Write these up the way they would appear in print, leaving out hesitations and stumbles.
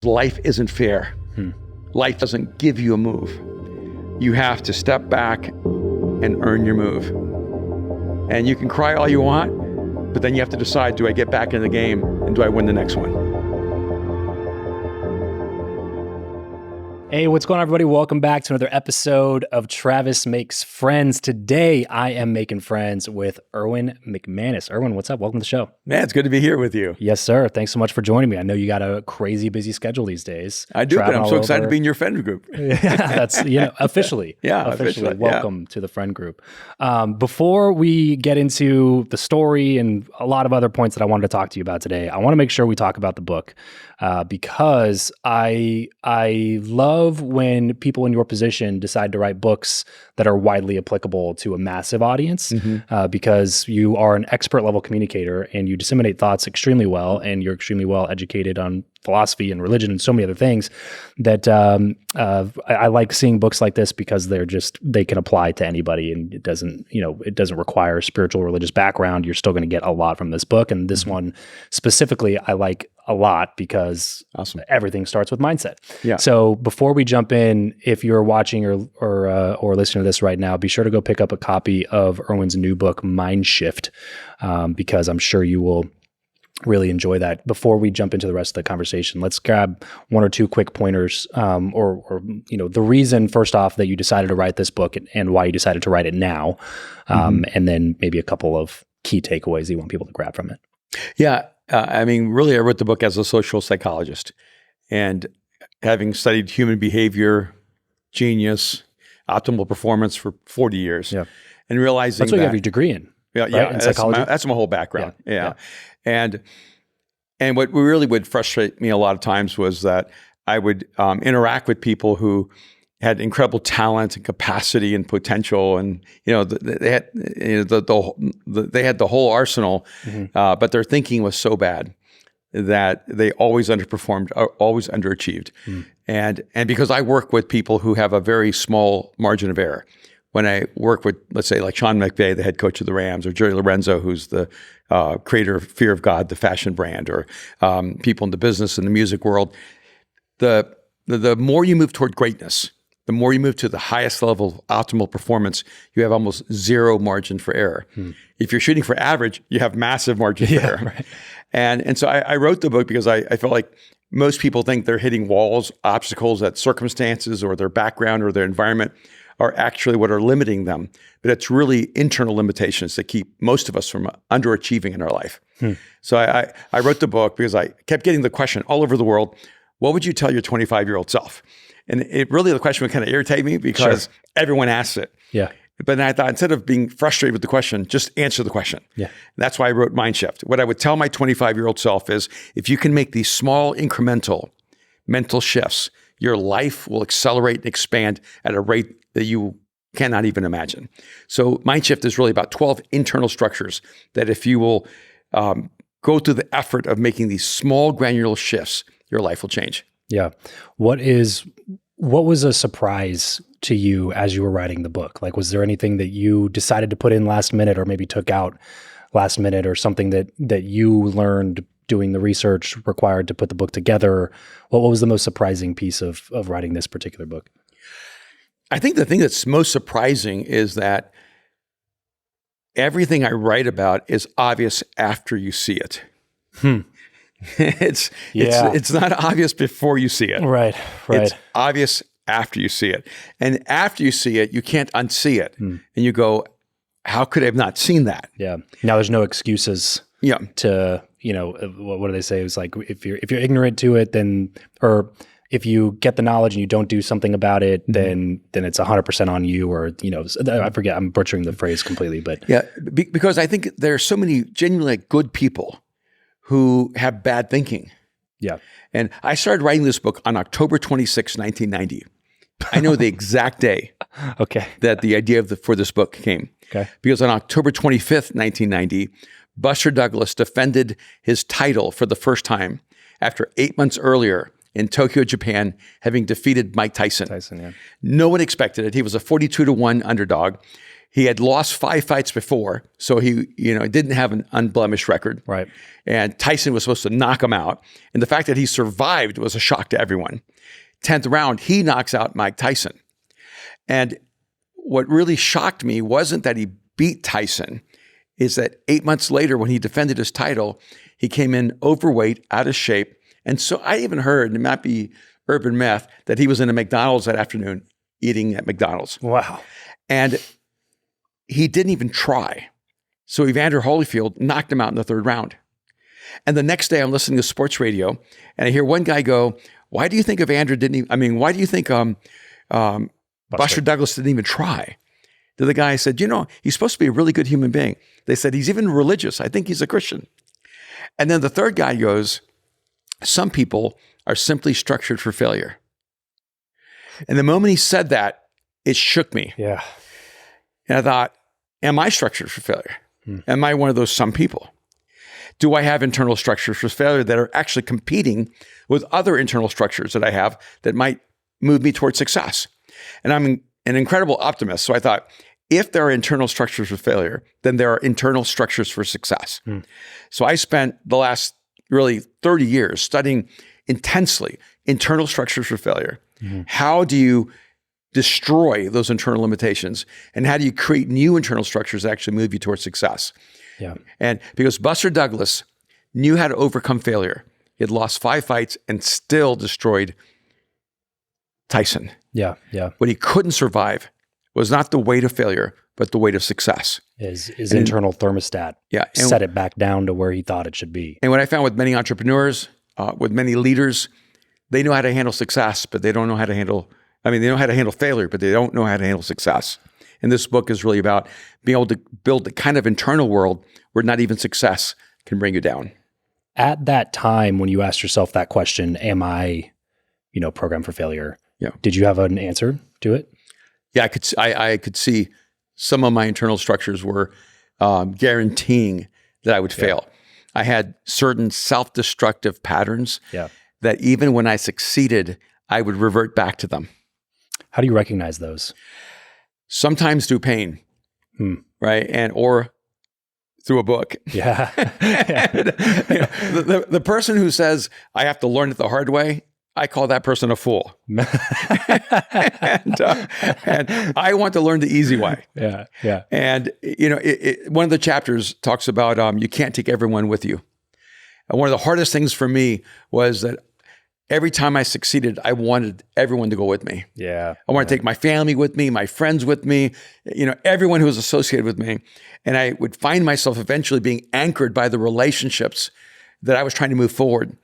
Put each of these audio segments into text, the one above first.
Life isn't fair. Life doesn't give you a move. You have to step back and earn your move. And you can cry all you want, but then you have to decide, do I get back in the game and do I win the next one? Hey, what's going on, everybody? Welcome back to another episode of Travis Makes Friends. Today, I am making friends with Erwin McManus. Erwin, what's up? Welcome to the show. Man, it's good to be here with you. Yes, sir. Thanks so much for joining me. I know you got a crazy busy schedule these days. I do, but I'm so excited to be in your friend group. Yeah, that's, officially. Officially. Welcome to the friend group. Before we get into the story and a lot of other points that I wanted to talk to you about today, I want to make sure we talk about the book because I love when people in your position decide to write books that are widely applicable to a massive audience, because you are an expert level communicator and you disseminate thoughts extremely well, and you're extremely well educated on philosophy and religion and so many other things that I like seeing books like this because they can apply to anybody, and it doesn't require a spiritual religious background. You're still going to get a lot from this book, and this one specifically I like a lot because everything starts with mindset. Yeah. So before we jump in, if you're watching or listening to this right now, be sure to go pick up a copy of Erwin's new book, Mind Shift, because I'm sure you will really enjoy that. Before we jump into the rest of the conversation, let's grab one or two quick pointers, or the reason first off that you decided to write this book and why you decided to write it now, and then maybe a couple of key takeaways that you want people to grab from it. Yeah. Really, I wrote the book as a social psychologist, and having studied human behavior, genius, optimal performance for 40 years, and realizing that's what you have your degree in. Yeah, in psychology. That's my whole background. Yeah. And what really would frustrate me a lot of times was that I would interact with people who had incredible talent and capacity and potential, and they had the whole arsenal, but their thinking was so bad that they always underperformed, always underachieved, and because I work with people who have a very small margin of error. When I work with, let's say, like Sean McVay, the head coach of the Rams, or Jerry Lorenzo, who's the creator of Fear of God, the fashion brand, or people in the business and the music world, the more you move toward greatness, the more you move to the highest level of optimal performance, you have almost zero margin for error. If you're shooting for average, you have massive margin for error. Right. And so I wrote the book because I felt like most people think they're hitting walls, obstacles, that circumstances or their background or their environment are actually what are limiting them. But it's really internal limitations that keep most of us from underachieving in our life. So I wrote the book because I kept getting the question all over the world, what would you tell your 25-year-old self? And the question would kind of irritate me because everyone asks it. Yeah. But then I thought, instead of being frustrated with the question, just answer the question. Yeah. And that's why I wrote Mind Shift. What I would tell my 25-year-old self is, if you can make these small incremental mental shifts, your life will accelerate and expand at a rate that you cannot even imagine. So Mind Shift is really about 12 internal structures that if you will go through the effort of making these small granular shifts, your life will change. Yeah. What was a surprise to you as you were writing the book? Like, was there anything that you decided to put in last minute or maybe took out last minute, or something that you learned doing the research required to put the book together? What was the most surprising piece of writing this particular book? I think the thing that's most surprising is that everything I write about is obvious after you see it. It's not obvious before you see it. Right. It's obvious after you see it. And after you see it, you can't unsee it. And you go, how could I have not seen that? Yeah. Now there's no excuses to, what do they say? It was like, if you're ignorant to it, then, or if you get the knowledge and you don't do something about it, then it's 100% on you, or, I forget, I'm butchering the phrase completely, but. Yeah. Because I think there are so many genuinely good people who have bad thinking. Yeah. And I started writing this book on October 26, 1990. I know the exact day that the idea for this book came. Okay. Because on October 25th, 1990, Buster Douglas defended his title for the first time after 8 months earlier in Tokyo, Japan, having defeated Mike Tyson. No one expected it. He was a 42-1 underdog. He had lost 5 fights before, so he didn't have an unblemished record. Right. And Tyson was supposed to knock him out. And the fact that he survived was a shock to everyone. 10th round, he knocks out Mike Tyson. And what really shocked me wasn't that he beat Tyson, is that 8 months later when he defended his title, he came in overweight, out of shape. And so I even heard, it might be urban myth, that he was in a McDonald's that afternoon eating at McDonald's. Wow. And he didn't even try. So Evander Holyfield knocked him out in the 3rd round. And the next day I'm listening to sports radio and I hear one guy go, why do you think why do you think Buster Douglas didn't even try? The guy said, he's supposed to be a really good human being. They said, he's even religious. I think he's a Christian. And then the third guy goes, some people are simply structured for failure. And the moment he said that, it shook me. Yeah. And I thought, am I structured for failure? Am I one of those some people? Do I have internal structures for failure that are actually competing with other internal structures that I have that might move me towards success? And I'm an incredible optimist. So I thought, if there are internal structures for failure, then there are internal structures for success. So I spent the last really 30 years studying intensely internal structures for failure. How do you destroy those internal limitations? And how do you create new internal structures that actually move you towards success? Yeah. And because Buster Douglas knew how to overcome failure, he had lost 5 fights and still destroyed Tyson. Yeah. Yeah. What he couldn't survive was not the weight of failure, but the weight of success. His internal thermostat set it back down to where he thought it should be. And what I found with many entrepreneurs, with many leaders, they know how to handle success, but they don't know how to handle, they know how to handle failure, but they don't know how to handle success. And this book is really about being able to build the kind of internal world where not even success can bring you down. At that time, when you asked yourself that question, am I, programmed for failure? Yeah. Did you have an answer to it? Yeah, I could see some of my internal structures were guaranteeing that I would fail. I had certain self-destructive patterns that even when I succeeded, I would revert back to them. How do you recognize those? Sometimes through pain, right? Or through a book. Yeah. And, the person who says, I have to learn it the hard way, I call that person a fool. and I want to learn the easy way. Yeah, yeah. And, one of the chapters talks about you can't take everyone with you. And one of the hardest things for me was that every time I succeeded, I wanted everyone to go with me. Yeah. I want to take my family with me, my friends with me, everyone who was associated with me. And I would find myself eventually being anchored by the relationships that I was trying to move forward.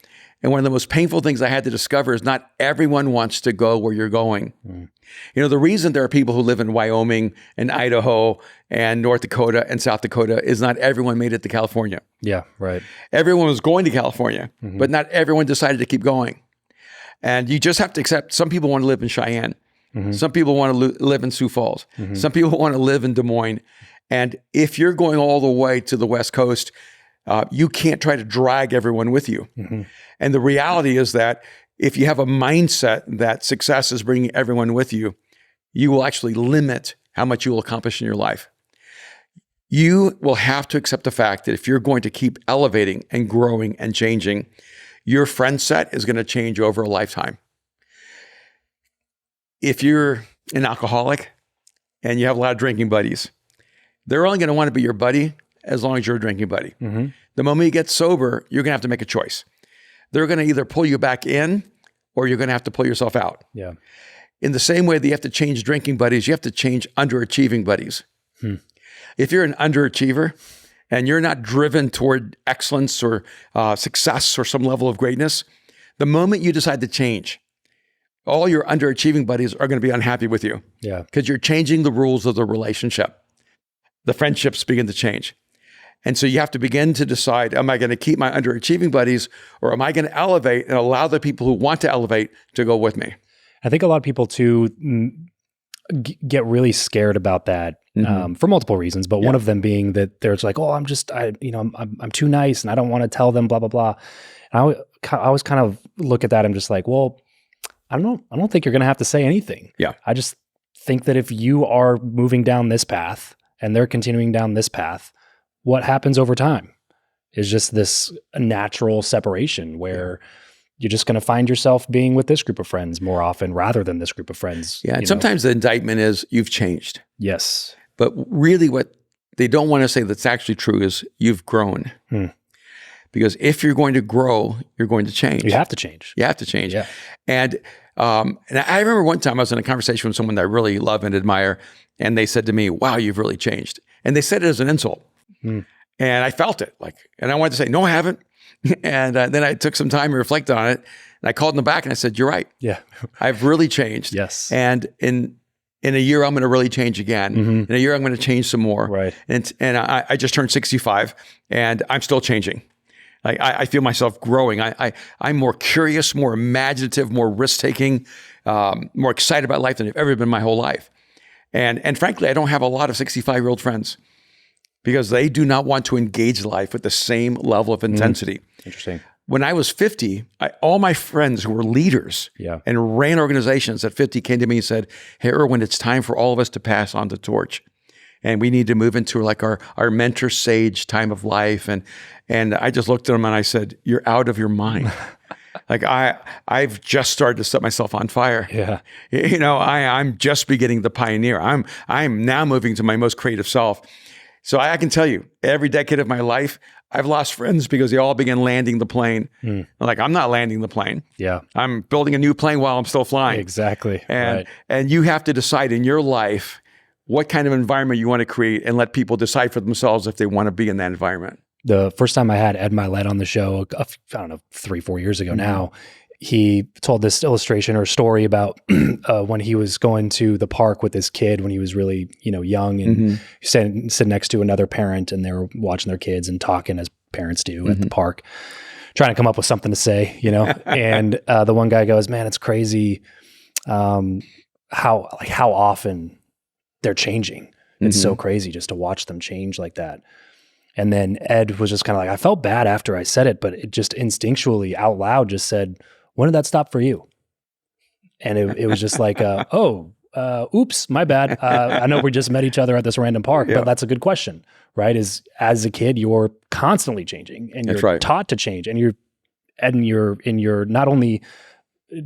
And one of the most painful things I had to discover is not everyone wants to go where you're going. The reason there are people who live in Wyoming and Idaho and North Dakota and South Dakota is not everyone made it to California. Yeah, right. Everyone was going to California, but not everyone decided to keep going. And you just have to accept some people want to live in Cheyenne. Some people want to live in Sioux Falls. Some people want to live in Des Moines. And if you're going all the way to the West Coast, you can't try to drag everyone with you. And the reality is that if you have a mindset that success is bringing everyone with you, you will actually limit how much you will accomplish in your life. You will have to accept the fact that if you're going to keep elevating and growing and changing, your friend set is going to change over a lifetime. If you're an alcoholic and you have a lot of drinking buddies, they're only going to want to be your buddy as long as you're a drinking buddy. The moment you get sober, you're going to have to make a choice. They're going to either pull you back in or you're going to have to pull yourself out. Yeah. In the same way that you have to change drinking buddies, you have to change underachieving buddies. If you're an underachiever and you're not driven toward excellence or success or some level of greatness, the moment you decide to change, all your underachieving buddies are going to be unhappy with you. Yeah. Because you're changing the rules of the relationship. The friendships begin to change. And so you have to begin to decide, am I going to keep my underachieving buddies or am I going to elevate and allow the people who want to elevate to go with me? I think a lot of people too get really scared about that for multiple reasons, but one of them being that they're just like, oh, I'm too nice and I don't want to tell them blah, blah, blah. And I always kind of look at that. I'm just like, well, I don't think you're going to have to say anything. Yeah. I just think that if you are moving down this path and they're continuing down this path, what happens over time is just this natural separation where you're just going to find yourself being with this group of friends more often rather than this group of friends. Yeah. And sometimes the indictment is you've changed. Yes. But really what they don't want to say that's actually true is you've grown. Because if you're going to grow, you're going to change. You have to change. You have to change. Yeah. And I remember one time I was in a conversation with someone that I really love and admire, and they said to me, wow, you've really changed. And they said it as an insult. And I felt it. And I wanted to say, no, I haven't. And then I took some time to reflect on it. And I called them back and I said, you're right. Yeah. I've really changed. Yes. And in a year, I'm going to really change again. In a year, I'm going to change some more. Right. And I just turned 65 and I'm still changing. I feel myself growing. I'm more curious, more imaginative, more risk-taking, more excited about life than I've ever been my whole life. And frankly, I don't have a lot of 65-year-old friends because they do not want to engage life with the same level of intensity. Interesting. When I was 50, all my friends who were leaders and ran organizations at 50 came to me and said, hey, Erwin, it's time for all of us to pass on the torch. And we need to move into like our mentor sage time of life. And I just looked at them and I said, you're out of your mind. I've just started to set myself on fire. Yeah. I'm just beginning to pioneer. I'm now moving to my most creative self. So I can tell you, every decade of my life, I've lost friends because they all began landing the plane. I'm not landing the plane. Yeah. I'm building a new plane while I'm still flying. Exactly. And you have to decide in your life what kind of environment you want to create and let people decide for themselves if they want to be in that environment. The first time I had Ed Milet on the show, I don't know, 3-4 years ago now, he told this illustration or story about when he was going to the park with his kid when he was really, young and sitting next to another parent and they were watching their kids and talking as parents do at the park, trying to come up with something to say, and the one guy goes, man, it's crazy how often they're changing. It's so crazy just to watch them change like that. And then Ed was just kind of like, I felt bad after I said it, but it just instinctually out loud just said, when did that stop for you? And it was just like, oops, my bad. I know we just met each other at this random park, but that's a good question, right? Is as a kid, you're constantly changing and you're taught to change and you're not only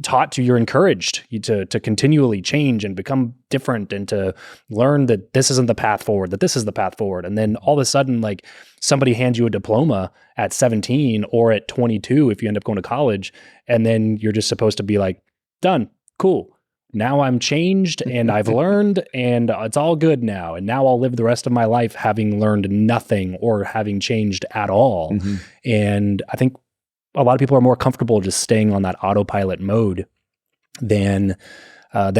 taught to, you're encouraged to continually change and become different and to learn that this isn't the path forward, that this is the path forward. And then all of a sudden, like somebody hands you a diploma at 17 or at 22, if you end up going to college, and then you're just supposed to be like, done, cool. Now I'm changed and I've learned and it's all good now. And now I'll live the rest of my life having learned nothing or having changed at all. And I think a lot of people are more comfortable just staying on that autopilot mode than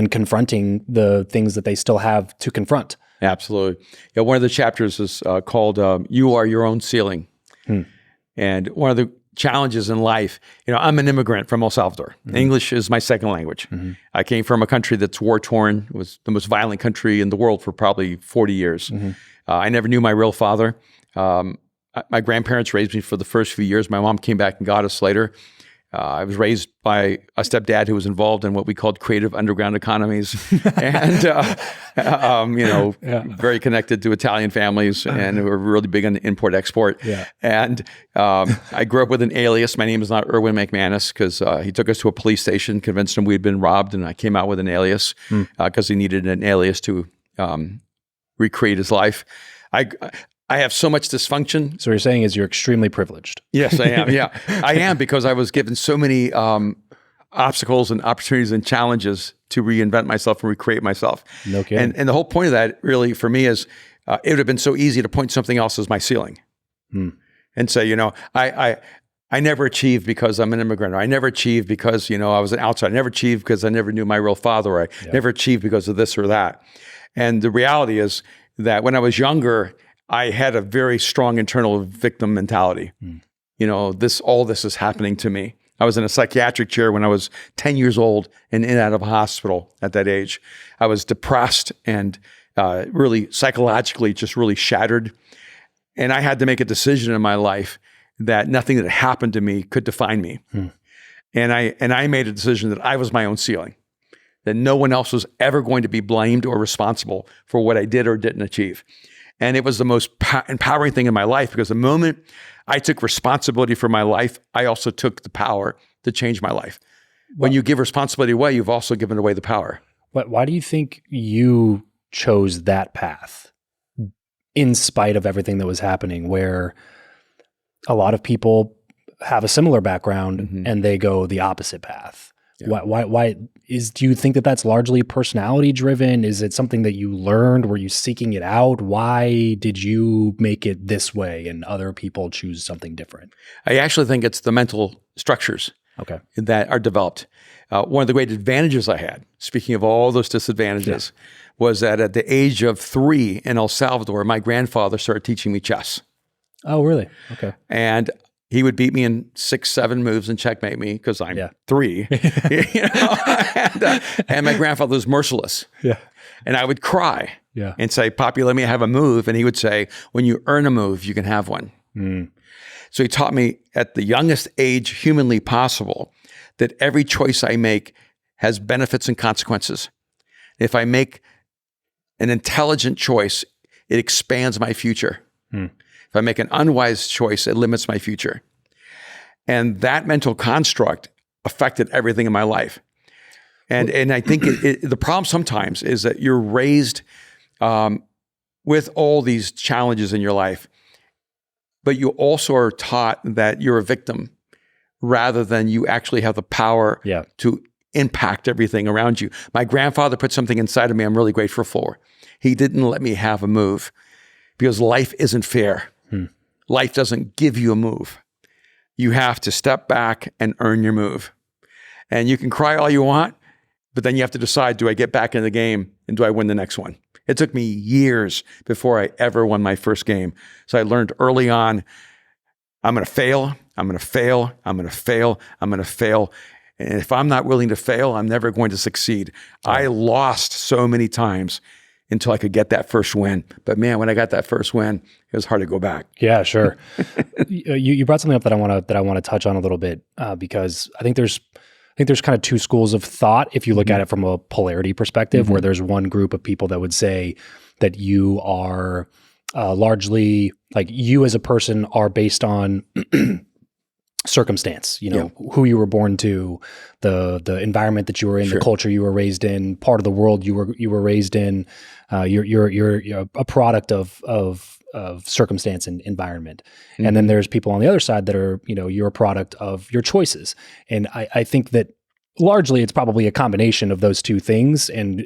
confronting the things that they still have to confront. Absolutely. Yeah, one of the chapters is called You Are Your Own Ceiling. And one of the challenges in life, I'm an immigrant from El Salvador. English is my second language. I came from a country that's war-torn. It was the most violent country in the world for probably 40 years. I never knew my real father. My grandparents raised me for the first few years. My mom came back and got us later. I was raised by a stepdad who was involved in what we called creative underground economies, and very connected to Italian families, and who were really big on import-export. And I grew up with an alias. My name is not Erwin McManus because he took us to a police station, convinced him we had been robbed, and I came out with an alias because he needed an alias to recreate his life. I have so much dysfunction. So what you're saying is you're extremely privileged. Yes, I am. Yeah, I am because I was given so many obstacles and opportunities and challenges to reinvent myself and recreate myself. No kidding. And the whole point of that really for me is it would have been so easy to point something else as my ceiling and say, I never achieved because I'm an immigrant. Or I never achieved because, I was an outsider. I never achieved because I never knew my real father. Or I never achieved because of this or that. And the reality is that when I was younger, I had a very strong internal victim mentality. All this is happening to me. I was in a psychiatric chair when I was 10 years old and in and out of a hospital at that age. I was depressed and really psychologically just really shattered. And I had to make a decision in my life that nothing that happened to me could define me. And I made a decision that I was my own ceiling. that no one else was ever going to be blamed or responsible for what I did or didn't achieve. And it was the most empowering thing in my life, because the moment I took responsibility for my life, I also took the power to change my life. When you give responsibility away, you've also given away the power. Why do you think you chose that path in spite of everything that was happening, where a lot of people have a similar background and they go the opposite path? Yeah. Do you think that that's largely personality driven? Is it something that you learned? Were you seeking it out? Why did you make it this way and other people choose something different? I actually think it's the mental structures that are developed. One of the great advantages I had, speaking of all those disadvantages, was that at the age of 3 in El Salvador, my grandfather started teaching me chess. Oh, really? Okay. And he would beat me in 6, 7 moves and checkmate me because I'm 3. And my grandfather was merciless. Yeah. And I would cry and say, "Poppy, let me have a move." And he would say, "When you earn a move, you can have one." So he taught me at the youngest age humanly possible that every choice I make has benefits and consequences. If I make an intelligent choice, it expands my future. If I make an unwise choice, it limits my future. And that mental construct affected everything in my life. And I think the problem sometimes is that you're raised with all these challenges in your life, but you also are taught that you're a victim rather than you actually have the power to impact everything around you. My grandfather put something inside of me I'm really grateful for. He didn't let me have a move because life isn't fair. Life doesn't give you a move. You have to step back and earn your move. And you can cry all you want, but then you have to decide, do I get back in the game and do I win the next one? It took me years before I ever won my first game. So I learned early on, I'm going to fail, I'm going to fail, I'm going to fail, I'm going to fail. And if I'm not willing to fail, I'm never going to succeed. I lost so many times until I could get that first win. But man, when I got that first win, it was hard to go back. Yeah, sure. You brought something up that I want to touch on a little bit because I think there's kind of 2 schools of thought if you look at it from a polarity perspective, where there's one group of people that would say that you are largely, like, you as a person are based on circumstance, who you were born to, the environment that you were in, the culture you were raised in, part of the world you were raised in. You're a product of circumstance and environment. And then there's people on the other side that are, you're a product of your choices. And I think that largely it's probably a combination of those 2 things. And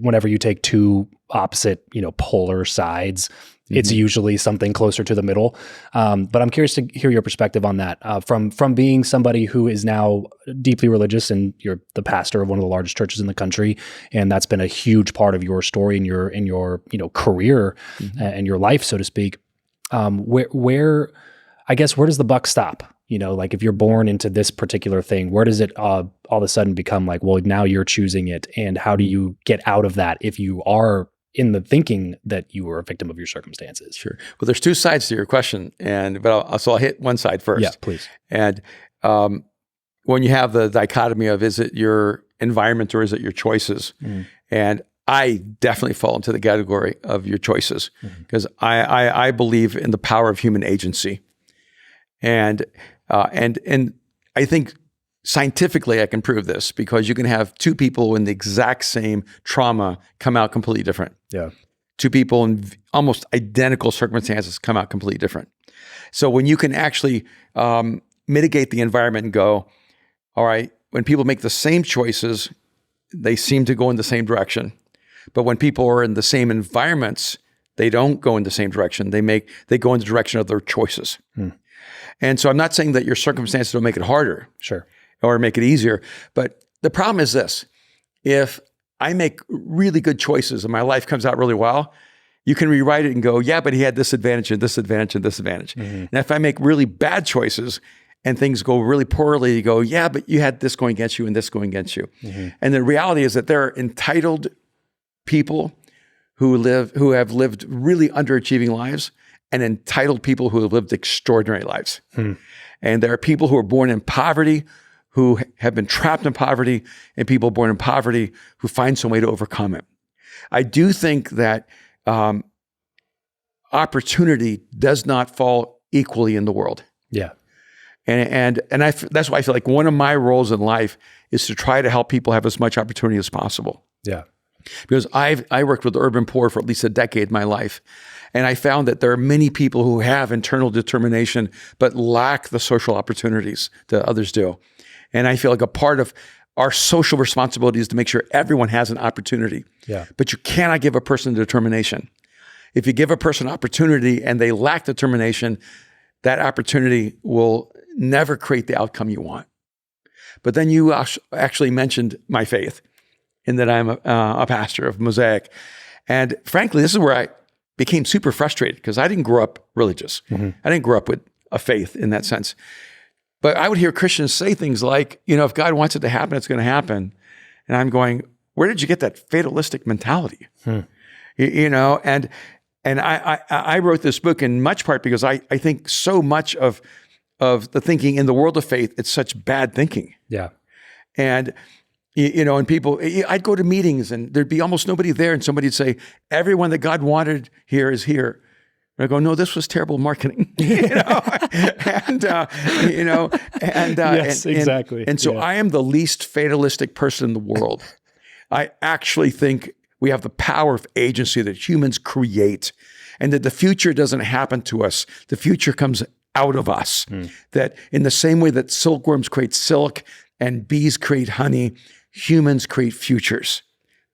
whenever you take 2 opposite, polar sides, it's usually something closer to the middle. But I'm curious to hear your perspective on that. From being somebody who is now deeply religious, and you're the pastor of one of the largest churches in the country, and that's been a huge part of your story and your career and your life, so to speak. Where does the buck stop? Like, if you're born into this particular thing, where does it all of a sudden become like, well, now you're choosing it, and how do you get out of that if you are in the thinking that you were a victim of your circumstances? Sure. Well, there's 2 sides to your question, so I'll hit one side first. Yeah, please. And when you have the dichotomy of, is it your environment or is it your choices? And I definitely fall into the category of your choices, because I believe in the power of human agency, and I think scientifically I can prove this, because you can have 2 people in the exact same trauma come out completely different. Yeah. 2 people in almost identical circumstances come out completely different. So when you can actually mitigate the environment and go, all right, when people make the same choices, they seem to go in the same direction. But when people are in the same environments, they don't go in the same direction. They go in the direction of their choices. And so I'm not saying that your circumstances don't make it harder. Sure. Or make it easier. But the problem is this: if I make really good choices and my life comes out really well, you can rewrite it and go, yeah, but he had this advantage and this advantage and this advantage. And if I make really bad choices and things go really poorly, you go, yeah, but you had this going against you and this going against you. And the reality is that there are entitled people who have lived really underachieving lives, and entitled people who have lived extraordinary lives. And there are people who are born in poverty who have been trapped in poverty and people born in poverty who find some way to overcome it. I do think that opportunity does not fall equally in the world. Yeah. And that's why I feel like one of my roles in life is to try to help people have as much opportunity as possible. Yeah. Because I worked with the urban poor for at least a decade in my life. And I found that there are many people who have internal determination, but lack the social opportunities that others do. And I feel like a part of our social responsibility is to make sure everyone has an opportunity. Yeah. But you cannot give a person determination. If you give a person opportunity and they lack determination, that opportunity will never create the outcome you want. But then you actually mentioned my faith, in that I'm a pastor of Mosaic. And frankly, this is where I became super frustrated because I didn't grow up religious. I didn't grow up with a faith in that sense. But I would hear Christians say things like, if God wants it to happen, it's going to happen. And I'm going, where did you get that fatalistic mentality? And I wrote this book in much part because I think so much of the thinking in the world of faith, it's such bad thinking. Yeah. And and people, I'd go to meetings and there'd be almost nobody there, and somebody'd say, everyone that God wanted here is here. And I go, no, this was terrible marketing. Yes, exactly. And so I am the least fatalistic person in the world. I actually think we have the power of agency that humans create, and that the future doesn't happen to us. The future comes out of us. That in the same way that silkworms create silk and bees create honey, humans create futures.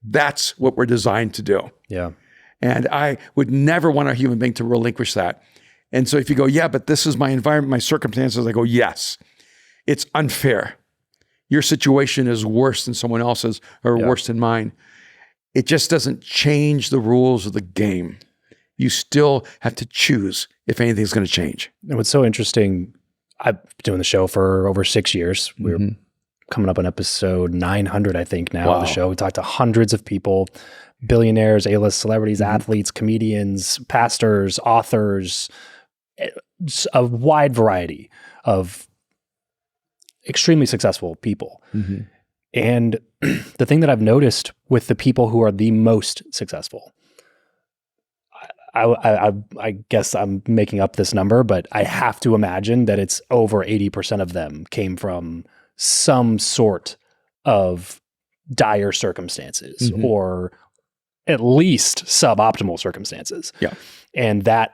That's what we're designed to do. Yeah. And I would never want a human being to relinquish that. And so if you go, yeah, but this is my environment, my circumstances, I go, yes, it's unfair. Your situation is worse than someone else's or worse than mine. It just doesn't change the rules of the game. You still have to choose if anything's going to change. And what's so interesting, I've been doing the show for over 6 years. We're coming up on episode 900, I think, now of the show. We talked to hundreds of people, billionaires, A-list celebrities, athletes, comedians, pastors, authors, a wide variety of extremely successul people. And the thing that I've noticed with the people who are the most successful, I guess I'm making up this number, but I have to imagine that it's over 80% of them came from some sort of dire circumstances or at least suboptimal circumstances. Yeah. And that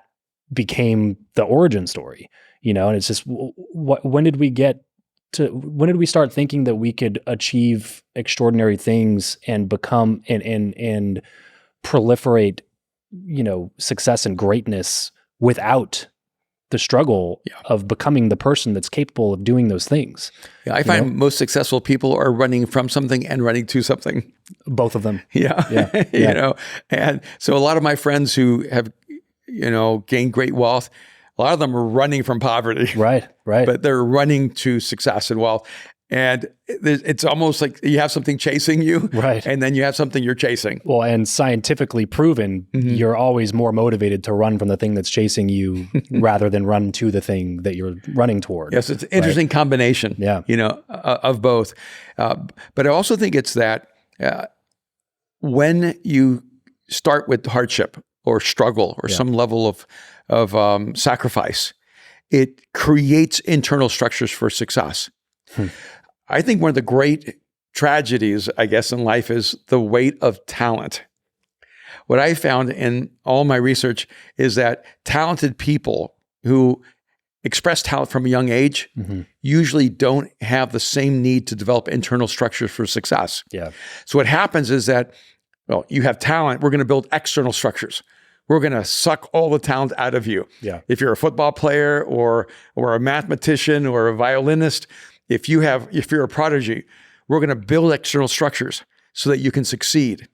became the origin story, and it's just, when did we start thinking that we could achieve extraordinary things and become and proliferate, success and greatness without the struggle of becoming the person that's capable of doing those things? Yeah, I find most successful people are running from something and running to something. Both of them. Yeah. And so a lot of my friends who have, gained great wealth, a lot of them are running from poverty. Right. But they're running to success and wealth. And it's almost like you have something chasing you, right? And then you have something you're chasing. Well, and scientifically proven, you're always more motivated to run from the thing that's chasing you rather than run to the thing that you're running toward. Yes, it's an interesting combination, of both. But I also think it's that when you start with hardship or struggle or some level of sacrifice, it creates internal structures for success. I think one of the great tragedies, I guess, in life is the weight of talent. What I found in all my research is that talented people who express talent from a young age usually don't have the same need to develop internal structures for success. Yeah. So what happens is that, you have talent, we're going to build external structures. We're going to suck all the talent out of you. Yeah. If you're a football player or a mathematician or a violinist, if you're a prodigy, we're going to build external structures so that you can succeed.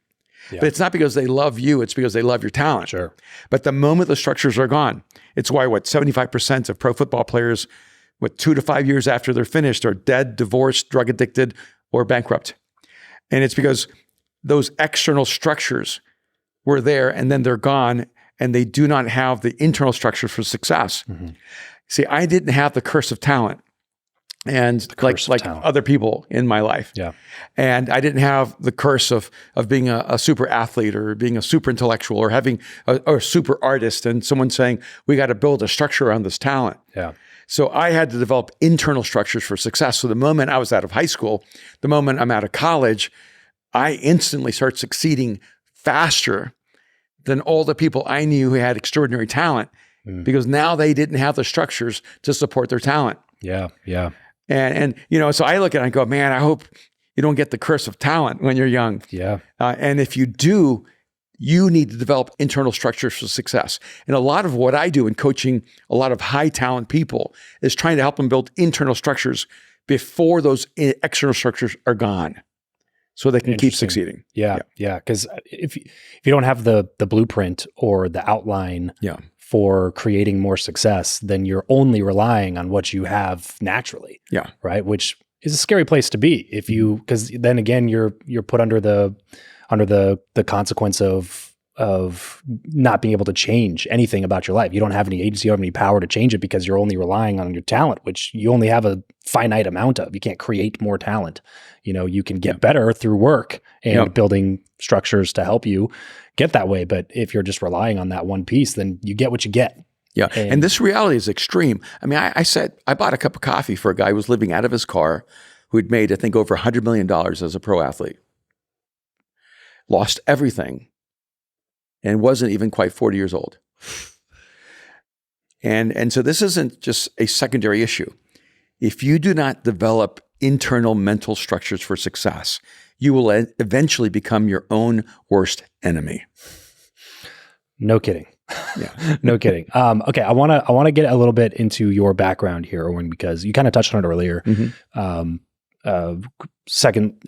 Yeah. But it's not because they love you, it's because they love your talent. Sure. But the moment the structures are gone, it's why 75% of pro football players, 2 to 5 years after they're finished, are dead, divorced, drug addicted, or bankrupt. And it's because those external structures were there and then they're gone, and they do not have the internal structures for success. See, I didn't have the curse of talent. and like other people in my life. Yeah. And I didn't have the curse of being a super athlete or being a super intellectual or having a super artist and someone saying, we got to build a structure around this talent. Yeah. So I had to develop internal structures for success. So the moment I was out of high school, the moment I'm out of college, I instantly start succeeding faster than all the people I knew who had extraordinary talent because now they didn't have the structures to support their talent. Yeah. Yeah. And so I look at it and I go, man, I hope you don't get the curse of talent when you're young. Yeah. And if you do, you need to develop internal structures for success. And a lot of what I do in coaching a lot of high talent people is trying to help them build internal structures before those external structures are gone so they can keep succeeding. Yeah. Because if you don't have the blueprint or the outline for creating more success, then you're only relying on what you have naturally. Yeah. Right. Which is a scary place to be because then again, you're put under the consequence of not being able to change anything about your life. You don't have any agency, you don't have any power to change it because you're only relying on your talent, which you only have a finite amount of. You can't create more talent. You can get better through work and building structures to help you get that way. But if you're just relying on that one piece, then you get what you get. Yeah. And this reality is extreme. I mean, I said, I bought a cup of coffee for a guy who was living out of his car who had made, I think, over $100 million as a pro athlete. Lost everything and wasn't even quite 40 years old. And so this isn't just a secondary issue. If you do not develop internal mental structures for success, you will eventually become your own worst enemy. No kidding. Yeah. No kidding. Okay. I want to get a little bit into your background here, Erwin, because you kind of touched on it earlier.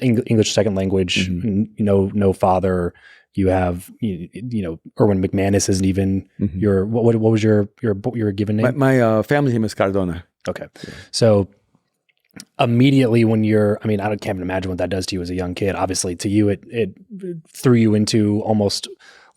English second language, no father. You have, Erwin McManus isn't even your, what was your given name? My family name is Cardona. Okay. Yeah. So immediately when I can't even imagine what that does to you as a young kid. Obviously to you, it threw you into almost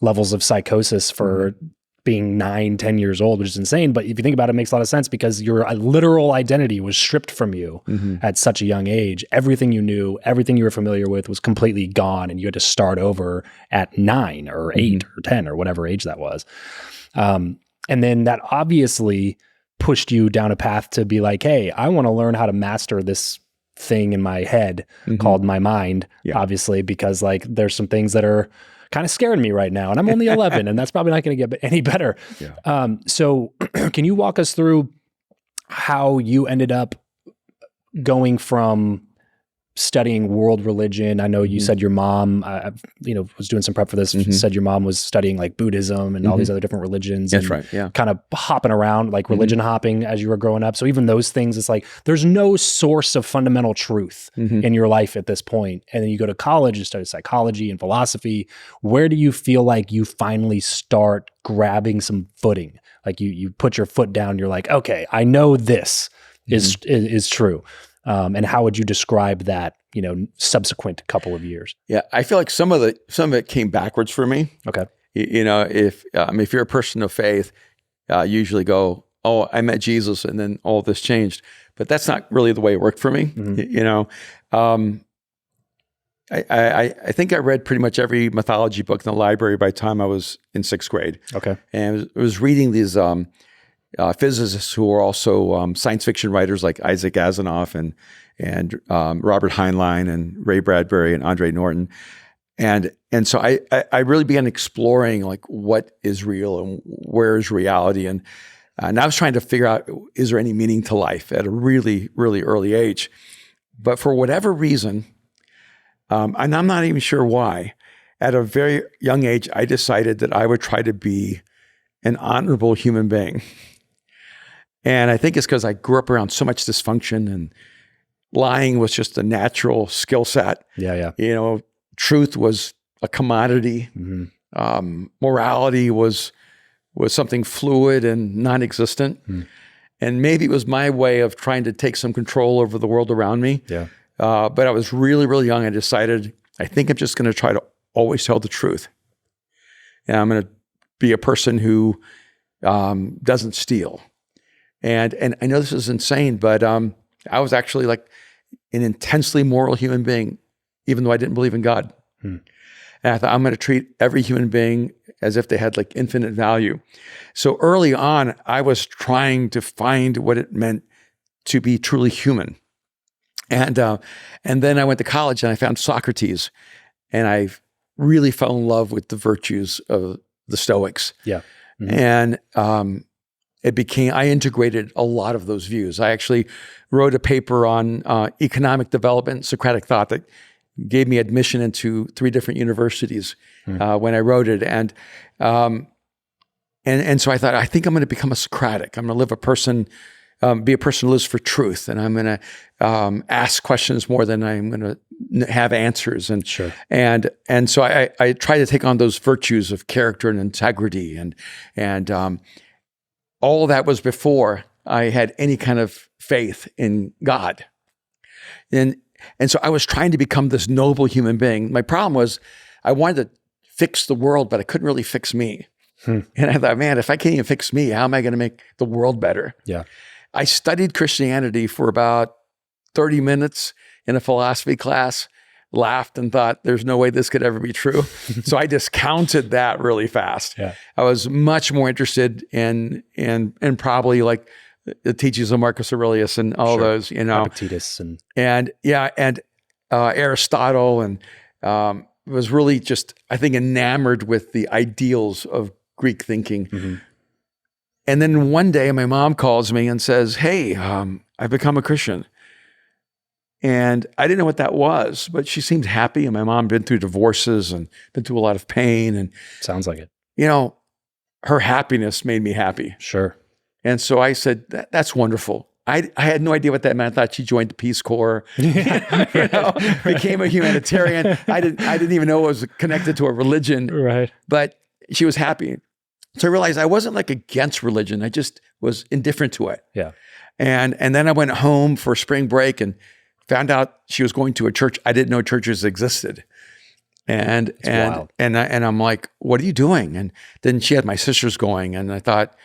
levels of psychosis for being 9-10 years old, which is insane. But if you think about it, it makes a lot of sense because your literal identity was stripped from you at such a young age. Everything you knew, everything you were familiar with was completely gone, and you had to start over at 9 or 8 or 10 or whatever age that was. And then that obviously pushed you down a path to be like, hey, I want to learn how to master this thing in my head called my mind, obviously, because there's some things that are kind of scaring me right now, and I'm only 11 and that's probably not going to get any better. Yeah. So can you walk us through how you ended up going from studying world religion? I know you said your mom, was doing some prep for this, said your mom was studying Buddhism and all these other different religions. That's right. Yeah. Kind of hopping around, religion hopping as you were growing up. So even those things, it's there's no source of fundamental truth in your life at this point. And then you go to college and study psychology and philosophy. Where do you feel like you finally start grabbing some footing? You put your foot down, you're like, okay, I know this is true. And how would you describe that, subsequent couple of years? Yeah, I feel like some of it came backwards for me. Okay. If you're a person of faith, you usually go, oh, I met Jesus and then all this changed. But that's not really the way it worked for me. I think I read pretty much every mythology book in the library by the time I was in 6th grade. Okay. And I was reading these physicists who were also science fiction writers like Isaac Asimov and Robert Heinlein and Ray Bradbury and Andre Norton. And so I really began exploring what is real and where is reality. And I was trying to figure out, is there any meaning to life at a really, really early age? But for whatever reason, and I'm not even sure why, at a very young age, I decided that I would try to be an honorable human being. And I think it's because I grew up around so much dysfunction, and lying was just a natural skill set. Yeah. Truth was a commodity. Morality was something fluid and non-existent. And maybe it was my way of trying to take some control over the world around me. Yeah. But I was really, really young. I decided, I think I'm just going to try to always tell the truth. And I'm going to be a person who doesn't steal. And I know this is insane, but I was actually like an intensely moral human being, even though I didn't believe in God. And I thought, I'm going to treat every human being as if they had like infinite value. So early on, I was trying to find what it meant to be truly human. And then I went to college and I found Socrates, and I really fell in love with the virtues of the Stoics. Yeah. And I integrated a lot of those views. I actually wrote a paper on economic development, Socratic thought, that gave me admission into 3 different universities when I wrote it. And so I thought, I think I'm going to become a Socratic. I'm going to be a person who lives for truth, and I'm going to ask questions more than I'm going to have answers. And sure. And so I try to take on those virtues of character and integrity, and all of that was before I had any kind of faith in God. And so I was trying to become this noble human being. My problem was I wanted to fix the world, but I couldn't really fix me. And I thought, man, if I can't even fix me, how am I going to make the world better? Yeah. I studied Christianity for about 30 minutes in a philosophy class, laughed and thought, there's no way this could ever be true. So I discounted that really fast. Yeah. I was much more interested in probably like the teachings of Marcus Aurelius and all those, Epictetus and Aristotle, and was really just, I think, enamored with the ideals of Greek thinking. And then one day my mom calls me and says, hey, I've become a Christian. And I didn't know what that was, but she seemed happy. And my mom had been through divorces and been through a lot of pain. And sounds like it. Her happiness made me happy. Sure. And so I said, that's wonderful. I had no idea what that meant. I thought she joined the Peace Corps, became a humanitarian. I didn't even know it was connected to a religion. Right. But she was happy. So I realized I wasn't like against religion. I just was indifferent to it. Yeah. And then I went home for spring break and found out she was going to a church. I didn't know churches existed. And I'm like, what are you doing? And then she had my sisters going, and I thought,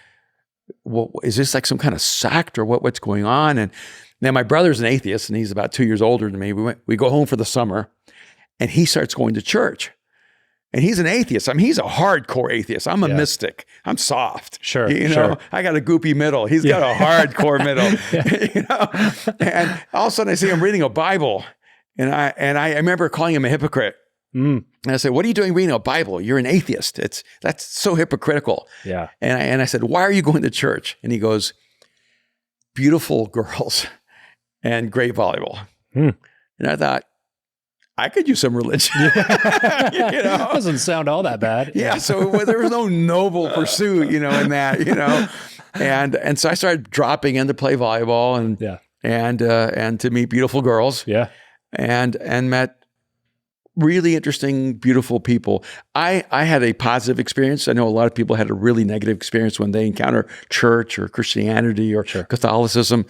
well, is this like some kind of sect or what's going on? And then my brother's an atheist, and he's about 2 years older than me. We go home for the summer, and he starts going to church. And he's an atheist. I mean, he's a hardcore atheist. I'm a mystic. I'm soft. Sure. I got a goopy middle. He's got a hardcore middle. And all of a sudden I see him reading a Bible, and I remember calling him a hypocrite. And I said, what are you doing reading a Bible? You're an atheist. That's so hypocritical. Yeah. And I said, why are you going to church? And he goes, beautiful girls and great volleyball. And I thought, I could use some religion. Doesn't sound all that bad. Yeah. So there was no noble pursuit, in that, and so I started dropping in to play volleyball and to meet beautiful girls. Yeah. And met really interesting, beautiful people. I had a positive experience. I know a lot of people had a really negative experience when they encounter church or Christianity or Catholicism.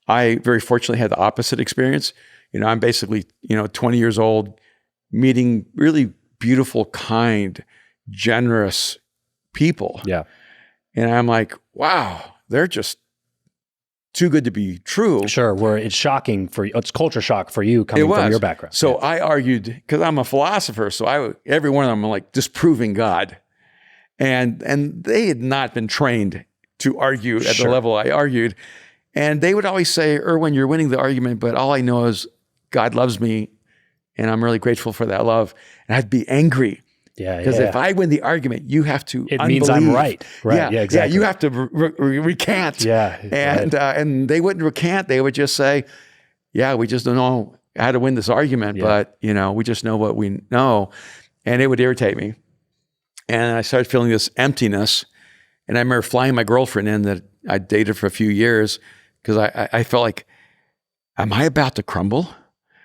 I very fortunately had the opposite experience. I'm basically, 20 years old, meeting really beautiful, kind, generous people. Yeah. And I'm like, wow, they're just too good to be true. Sure. Where it's shocking for you. It's culture shock for you coming from your background. So I argued, because I'm a philosopher, so every one of them are like disproving God. And they had not been trained to argue at the level I argued. And they would always say, Erwin, you're winning the argument, but all I know is God loves me, and I'm really grateful for that love. And I'd be angry. Yeah. Because if I win the argument, you have to It means I'm right. Right. Yeah, exactly. Yeah, you have to recant. Yeah. And they wouldn't recant. They would just say, yeah, we just don't know how to win this argument, but, we just know what we know. And it would irritate me. And I started feeling this emptiness. And I remember flying my girlfriend in that I dated for a few years, because I felt like, am I about to crumble?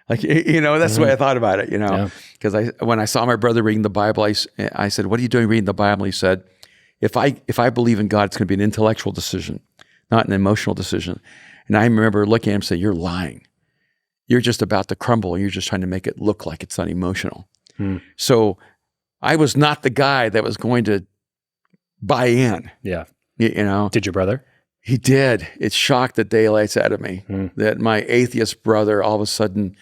Like, that's the way I thought about it, because when I saw my brother reading the Bible, I said, what are you doing reading the Bible? He said, if I believe in God, it's going to be an intellectual decision, not an emotional decision. And I remember looking at him and saying, you're lying. You're just about to crumble. You're just trying to make it look like it's not emotional. So I was not the guy that was going to buy in. Yeah. Did your brother? He did. It shocked the daylights out of me that my atheist brother all of a sudden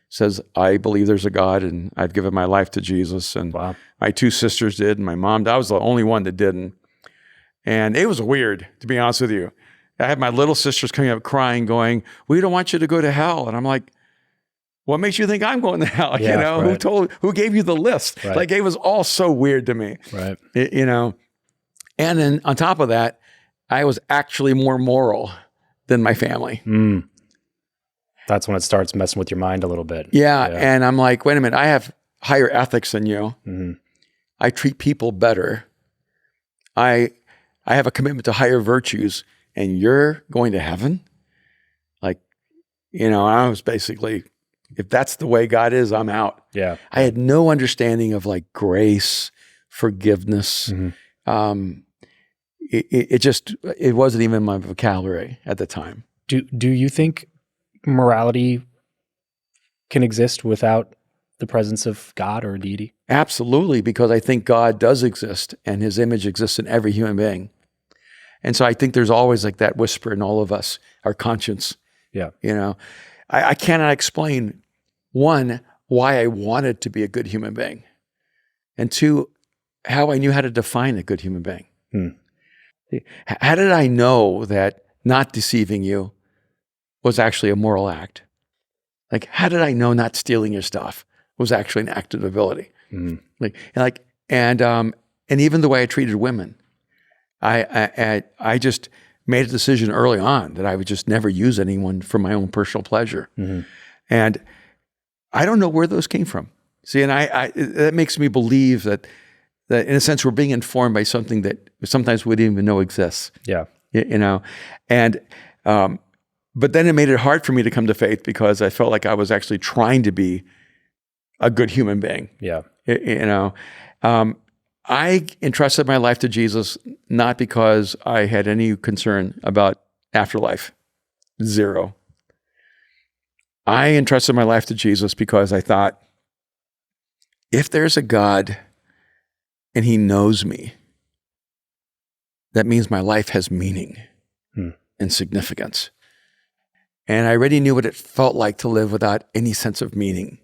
says, I believe there's a God and I've given my life to Jesus. And my two sisters did, and my mom, I was the only one that didn't. And it was weird, to be honest with you. I had my little sisters coming up crying, going, we don't want you to go to hell. And I'm like, what makes you think I'm going to hell? Yeah, who gave you the list? Right. Like, it was all so weird to me. Right. And then on top of that, I was actually more moral than my family. That's when it starts messing with your mind a little bit. Yeah. And I'm like, wait a minute, I have higher ethics than you. I treat people better. I have a commitment to higher virtues, and you're going to heaven? Like, I was basically, if that's the way God is, I'm out. Yeah. I had no understanding of like grace, forgiveness. It wasn't even my vocabulary at the time. Do you think morality can exist without the presence of God or deity? Absolutely, because I think God does exist and his image exists in every human being. And so I think there's always like that whisper in all of us, our conscience. Yeah. I cannot explain, one, why I wanted to be a good human being, and two, how I knew how to define a good human being. How did I know that not deceiving you was actually a moral act? Like, how did I know not stealing your stuff was actually an act of nobility? And even the way I treated women, I just made a decision early on that I would just never use anyone for my own personal pleasure. And I don't know where those came from. See, and that makes me believe that in a sense we're being informed by something that sometimes we didn't even know exists. Yeah. And but then it made it hard for me to come to faith because I felt like I was actually trying to be a good human being. Yeah. I entrusted my life to Jesus not because I had any concern about afterlife. Zero. I entrusted my life to Jesus because I thought, if there's a God and he knows me, that means my life has meaning and significance. And I already knew what it felt like to live without any sense of meaning,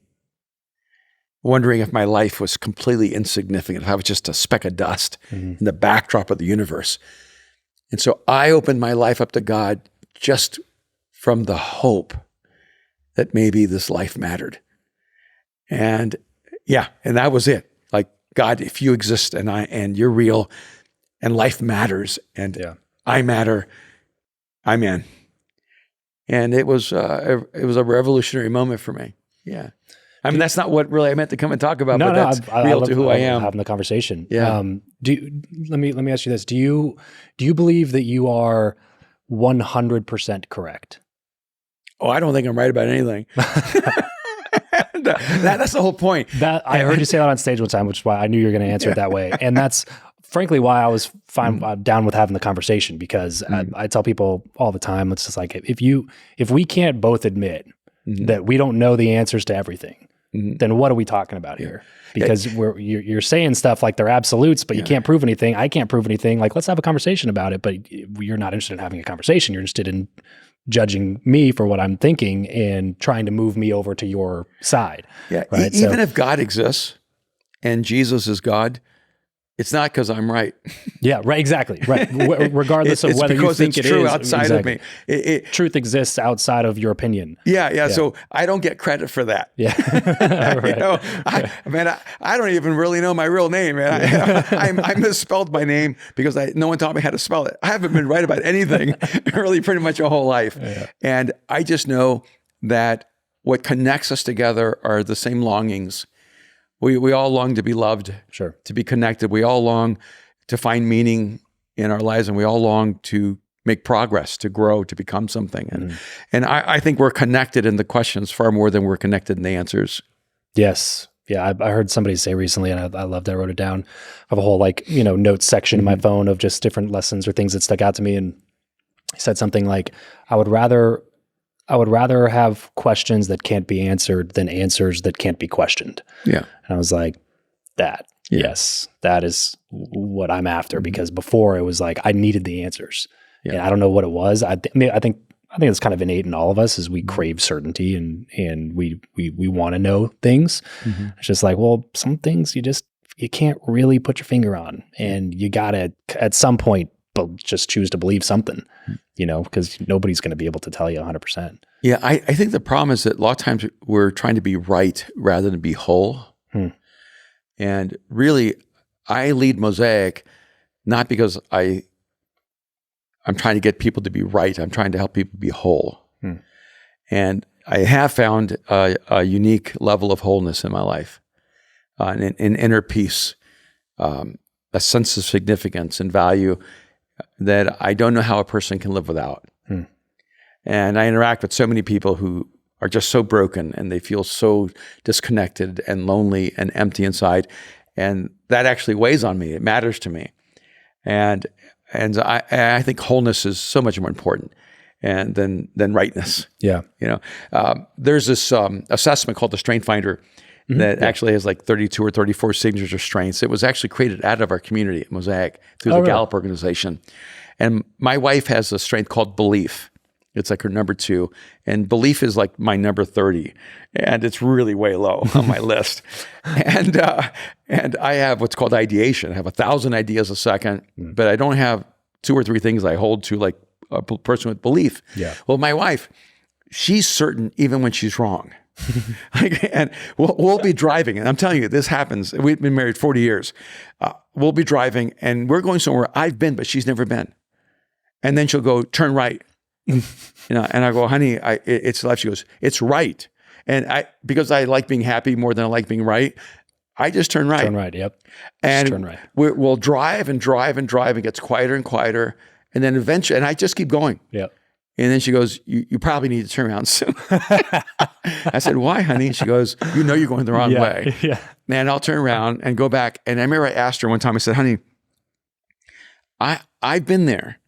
wondering if my life was completely insignificant, if I was just a speck of dust in the backdrop of the universe. And so I opened my life up to God just from the hope that maybe this life mattered. And that was it. Like, God, if you exist and you're real and life matters and I matter, I'm in. And it was a revolutionary moment for me. Yeah. I mean, that's not what really I meant to come and talk about, but that's real to who I am. Having the conversation. Yeah. Let me ask you this. Do you believe that you are 100% correct? Oh, I don't think I'm right about anything. That's the whole point. I heard you say that on stage one time, which is why I knew you were going to answer it that way. And that's frankly why I was fine down with having the conversation, because I tell people all the time, it's just like, if we can't both admit that we don't know the answers to everything, then what are we talking about here? Because you're saying stuff like they're absolutes, but you can't prove anything. I can't prove anything. Like, let's have a conversation about it. But you're not interested in having a conversation. You're interested in judging me for what I'm thinking and trying to move me over to your side. Yeah. Right? Even if God exists and Jesus is God, it's not because I'm right. Yeah, right. Exactly. Right. Regardless of whether you think it's it true is outside of me. Truth exists outside of your opinion. Yeah. So I don't get credit for that. Yeah. Right. I don't even really know my real name, man. I misspelled my name because no one taught me how to spell it. I haven't been right about anything really pretty much my whole life. Yeah. And I just know that what connects us together are the same longings. We all long to be loved, sure, to be connected. We all long to find meaning in our lives, and we all long to make progress, to grow, to become something. And I think we're connected in the questions far more than we're connected in the answers. Yes. Yeah, I heard somebody say recently, and I loved it. I wrote it down. I have a whole notes section in my phone of just different lessons or things that stuck out to me. And he said something like, I would rather have questions that can't be answered than answers that can't be questioned. Yeah. And I was like, yes, that is what I'm after, because before it was like, I needed the answers. And I don't know what it was. I think it's kind of innate in all of us, is we crave certainty and we want to know things. Mm-hmm. It's just like, well, some things you can't really put your finger on, and you gotta at some point just choose to believe something, because nobody's going to be able to tell you 100%. Yeah, I think the problem is that a lot of times we're trying to be right rather than be whole. And really, I lead Mosaic not because I'm trying to get people to be right. I'm trying to help people be whole. And I have found a unique level of wholeness in my life, an inner peace, a sense of significance and value that I don't know how a person can live without. And I interact with so many people who are just so broken, and they feel so disconnected and lonely and empty inside. And that actually weighs on me. It matters to me. And I think wholeness is so much more important than rightness. Yeah. There's this assessment called the Strength Finder that actually has like 32 or 34 signatures or strengths. It was actually created out of our community at Mosaic through the Gallup organization. And my wife has a strength called belief. It's like her number 2. And belief is like my number 30. And it's really way low on my list. And I have what's called ideation. I have 1,000 ideas a second, but I don't have 2 or 3 things I hold to like a person with belief. Yeah. Well, my wife, she's certain even when she's wrong. And we'll be driving, and I'm telling you, this happens. We've been married 40 years. We'll be driving, and we're going somewhere I've been, but she's never been. And then she'll go, turn right. And I go, honey, it's left. She goes, it's right. And because I like being happy more than I like being right, I just turn right. Turn right, yep. And turn right. We'll drive and drive and drive. It gets quieter and quieter. And then eventually, and I just keep going. Yep. And then she goes, you probably need to turn around soon. I said, why, honey? She goes, you're going the wrong way. Yeah. And I'll turn around and go back. And I remember I asked her one time, I said, honey, I've been there.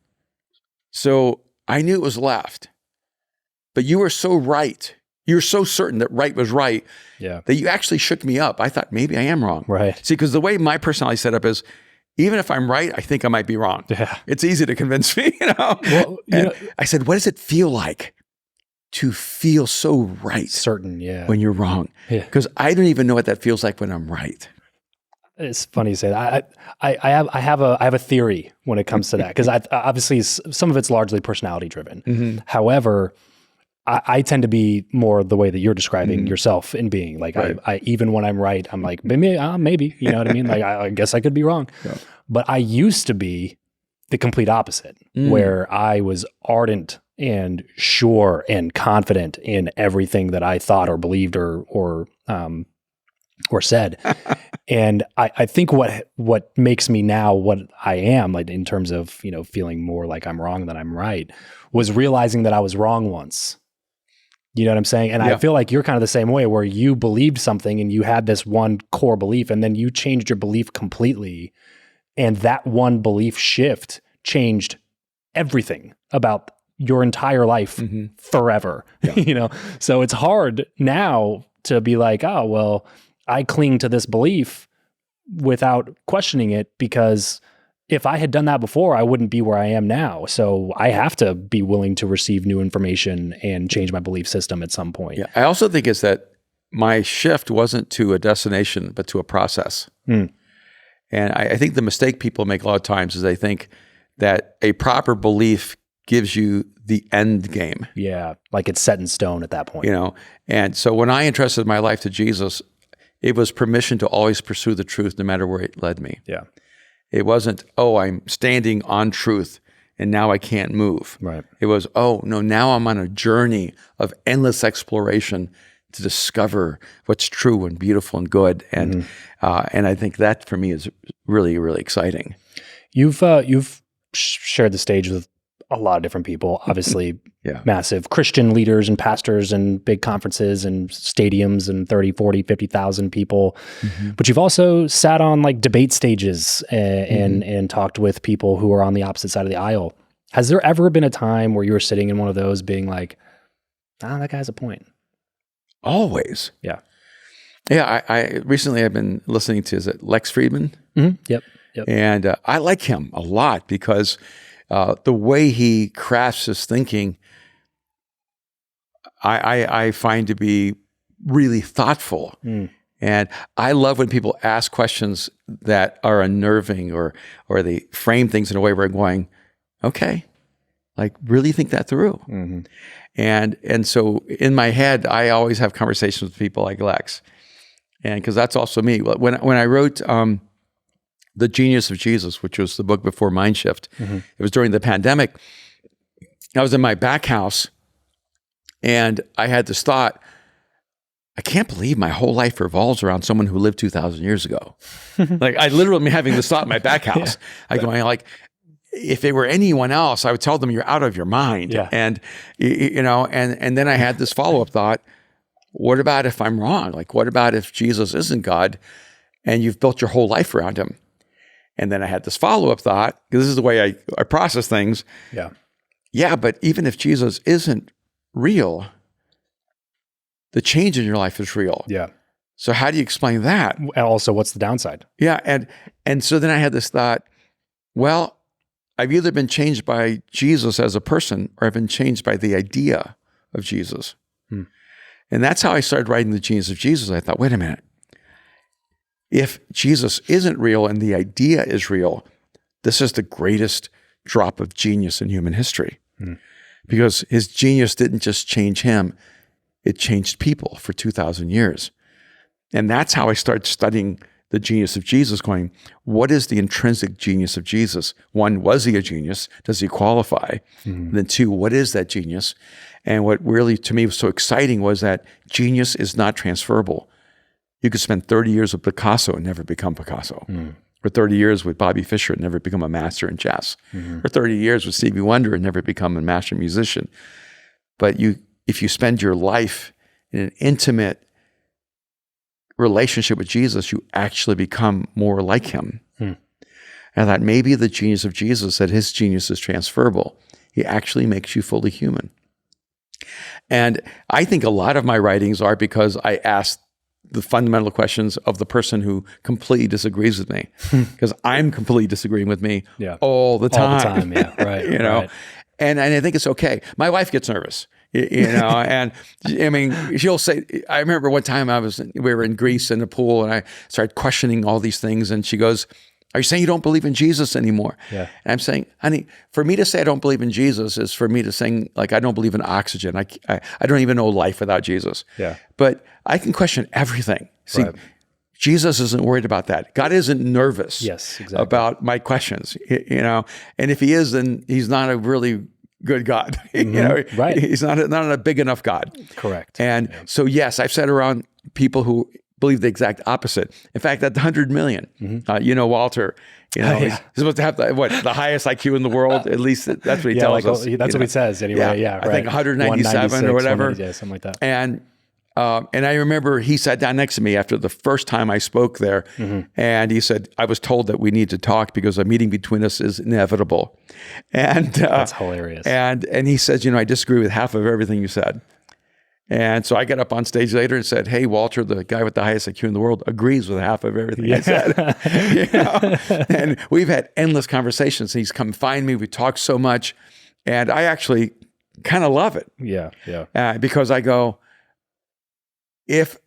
So I knew it was left. But you were so right. You were so certain that right was right that you actually shook me up. I thought, maybe I am wrong. Right. See, because the way my personality is set up is, even if I'm right, I think I might be wrong. Yeah. It's easy to convince me, Well, I said, what does it feel like to feel so right? Certain, yeah. When you're wrong. Because I don't even know what that feels like when I'm right. It's funny you say that. I have a theory when it comes to that, because obviously some of it's largely personality driven. Mm-hmm. However, I tend to be more the way that you're describing yourself in being. Like, right. I even when I'm right, I'm like, maybe, you know what I mean? Like, I guess I could be wrong. Yeah. But I used to be the complete opposite, where I was ardent and sure and confident in everything that I thought or believed or said. And I think what makes me now what I am, like in terms of, feeling more like I'm wrong than I'm right, was realizing that I was wrong once. You know what I'm saying? And I feel like you're kind of the same way, where you believed something and you had this one core belief, and then you changed your belief completely. And that one belief shift changed everything about your entire life forever. Yeah. So it's hard now to be like, oh, well, I cling to this belief without questioning it, because if I had done that before, I wouldn't be where I am now. So I have to be willing to receive new information and change my belief system at some point. Yeah. I also think it's that my shift wasn't to a destination, but to a process. And I think the mistake people make a lot of times is they think that a proper belief gives you the end game. Yeah. Like it's set in stone at that point. And so when I entrusted my life to Jesus, it was permission to always pursue the truth no matter where it led me. Yeah. It wasn't, I'm standing on truth and now I can't move. Right. It was, no, now I'm on a journey of endless exploration to discover what's true and beautiful and good. And I think that for me is really, really exciting. You've shared the stage with a lot of different people, obviously massive Christian leaders and pastors and big conferences and stadiums and 30, 40, 50,000 people. But you've also sat on like debate stages and talked with people who are on the opposite side of the aisle. Has there ever been a time where you were sitting in one of those being like, that guy has a point? Always. Yeah. Yeah. I recently I've been listening to, is it Lex Friedman? Yep. And I like him a lot because the way he crafts his thinking, I find to be really thoughtful. And I love when people ask questions that are unnerving or they frame things in a way where I'm going, okay, like really think that through. And so in my head, I always have conversations with people like Lex. And because that's also me. When I wrote The Genius of Jesus, which was the book before Mind Shift, it was during the pandemic. I was in my back house and I had this thought, I can't believe my whole life revolves around someone who lived 2,000 years ago. Like I literally am having this thought in my back house. I go like, if it were anyone else, I would tell them you're out of your mind. And and then I had this follow-up thought, what about if I'm wrong? Like, what about if Jesus isn't God and you've built your whole life around him? And then I had this follow-up thought, because this is the way I process things. Yeah, but even if Jesus isn't real, the change in your life is real. So how do you explain that? And also, what's the downside? And so then I had this thought, well, I've either been changed by Jesus as a person or I've been changed by the idea of Jesus. And that's how I started writing The Genius of Jesus. I thought, wait a minute. If Jesus isn't real and the idea is real, this is the greatest drop of genius in human history. Because his genius didn't just change him, it changed people for 2,000 years. And that's how I started studying the genius of Jesus, going, what is the intrinsic genius of Jesus? One, was he a genius? Does he qualify? Then two, what is that genius? And what really, to me, was so exciting was that genius is not transferable. You could spend 30 years with Picasso and never become Picasso. Or 30 years with Bobby Fischer and never become a master in chess. Or 30 years with Stevie Wonder and never become a master musician. But if you spend your life in an intimate relationship with Jesus, you actually become more like him. And I thought maybe the genius of Jesus, that his genius is transferable. He actually makes you fully human. And I think a lot of my writings are because I asked the fundamental questions of the person who completely disagrees with me, because I'm completely disagreeing with me all the time. Right. And I think it's okay. My wife gets nervous, and I mean, she'll say, I remember one time we were in Greece in a pool and I started questioning all these things. And she goes, are you saying you don't believe in Jesus anymore? And I'm saying, honey, for me to say I don't believe in Jesus is for me to sing, like, I don't believe in oxygen. I don't even know life without Jesus. But I can question everything. See, Jesus isn't worried about that. God isn't nervous about my questions, And if he is, then he's not a really good God. He's not a big enough God. Correct. And so, yes, I've sat around people who believe the exact opposite. In fact, at the 100 million, Walter, he's supposed to have the highest IQ in the world. At least that's what he tells us. That's what he says anyway. I think 197 or whatever. Something like that. And I remember he sat down next to me after the first time I spoke there, and he said, I was told that we need to talk because a meeting between us is inevitable. And that's hilarious. And he says, I disagree with half of everything you said. And so I got up on stage later and said, hey, Walter, the guy with the highest IQ in the world, agrees with half of everything I said. And we've had endless conversations. He's come find me. We talked so much. And I actually kind of love it. Because I go, if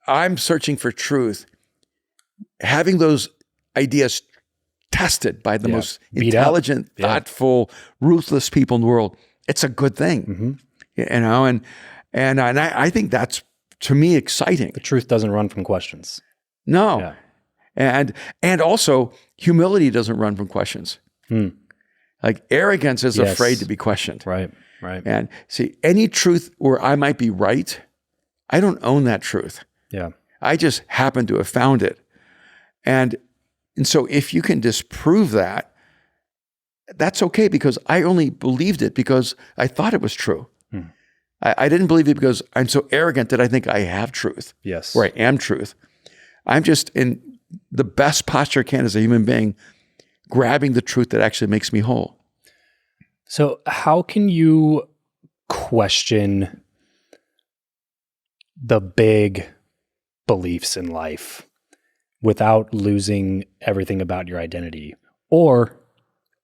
I'm searching for truth, having those ideas tested by the most intelligent, thoughtful, ruthless people in the world, it's a good thing. And I think that's, to me, exciting. The truth doesn't run from questions. No. And also, humility doesn't run from questions. Like arrogance is afraid to be questioned. Right. And see, any truth where I might be right, I don't own that truth. I just happen to have found it. And so if you can disprove that, that's okay, because I only believed it because I thought it was true. I didn't believe it because I'm so arrogant that I think I have truth. Or I am truth. I'm just in the best posture I can as a human being, grabbing the truth that actually makes me whole. So how can you question the big beliefs in life without losing everything about your identity? Or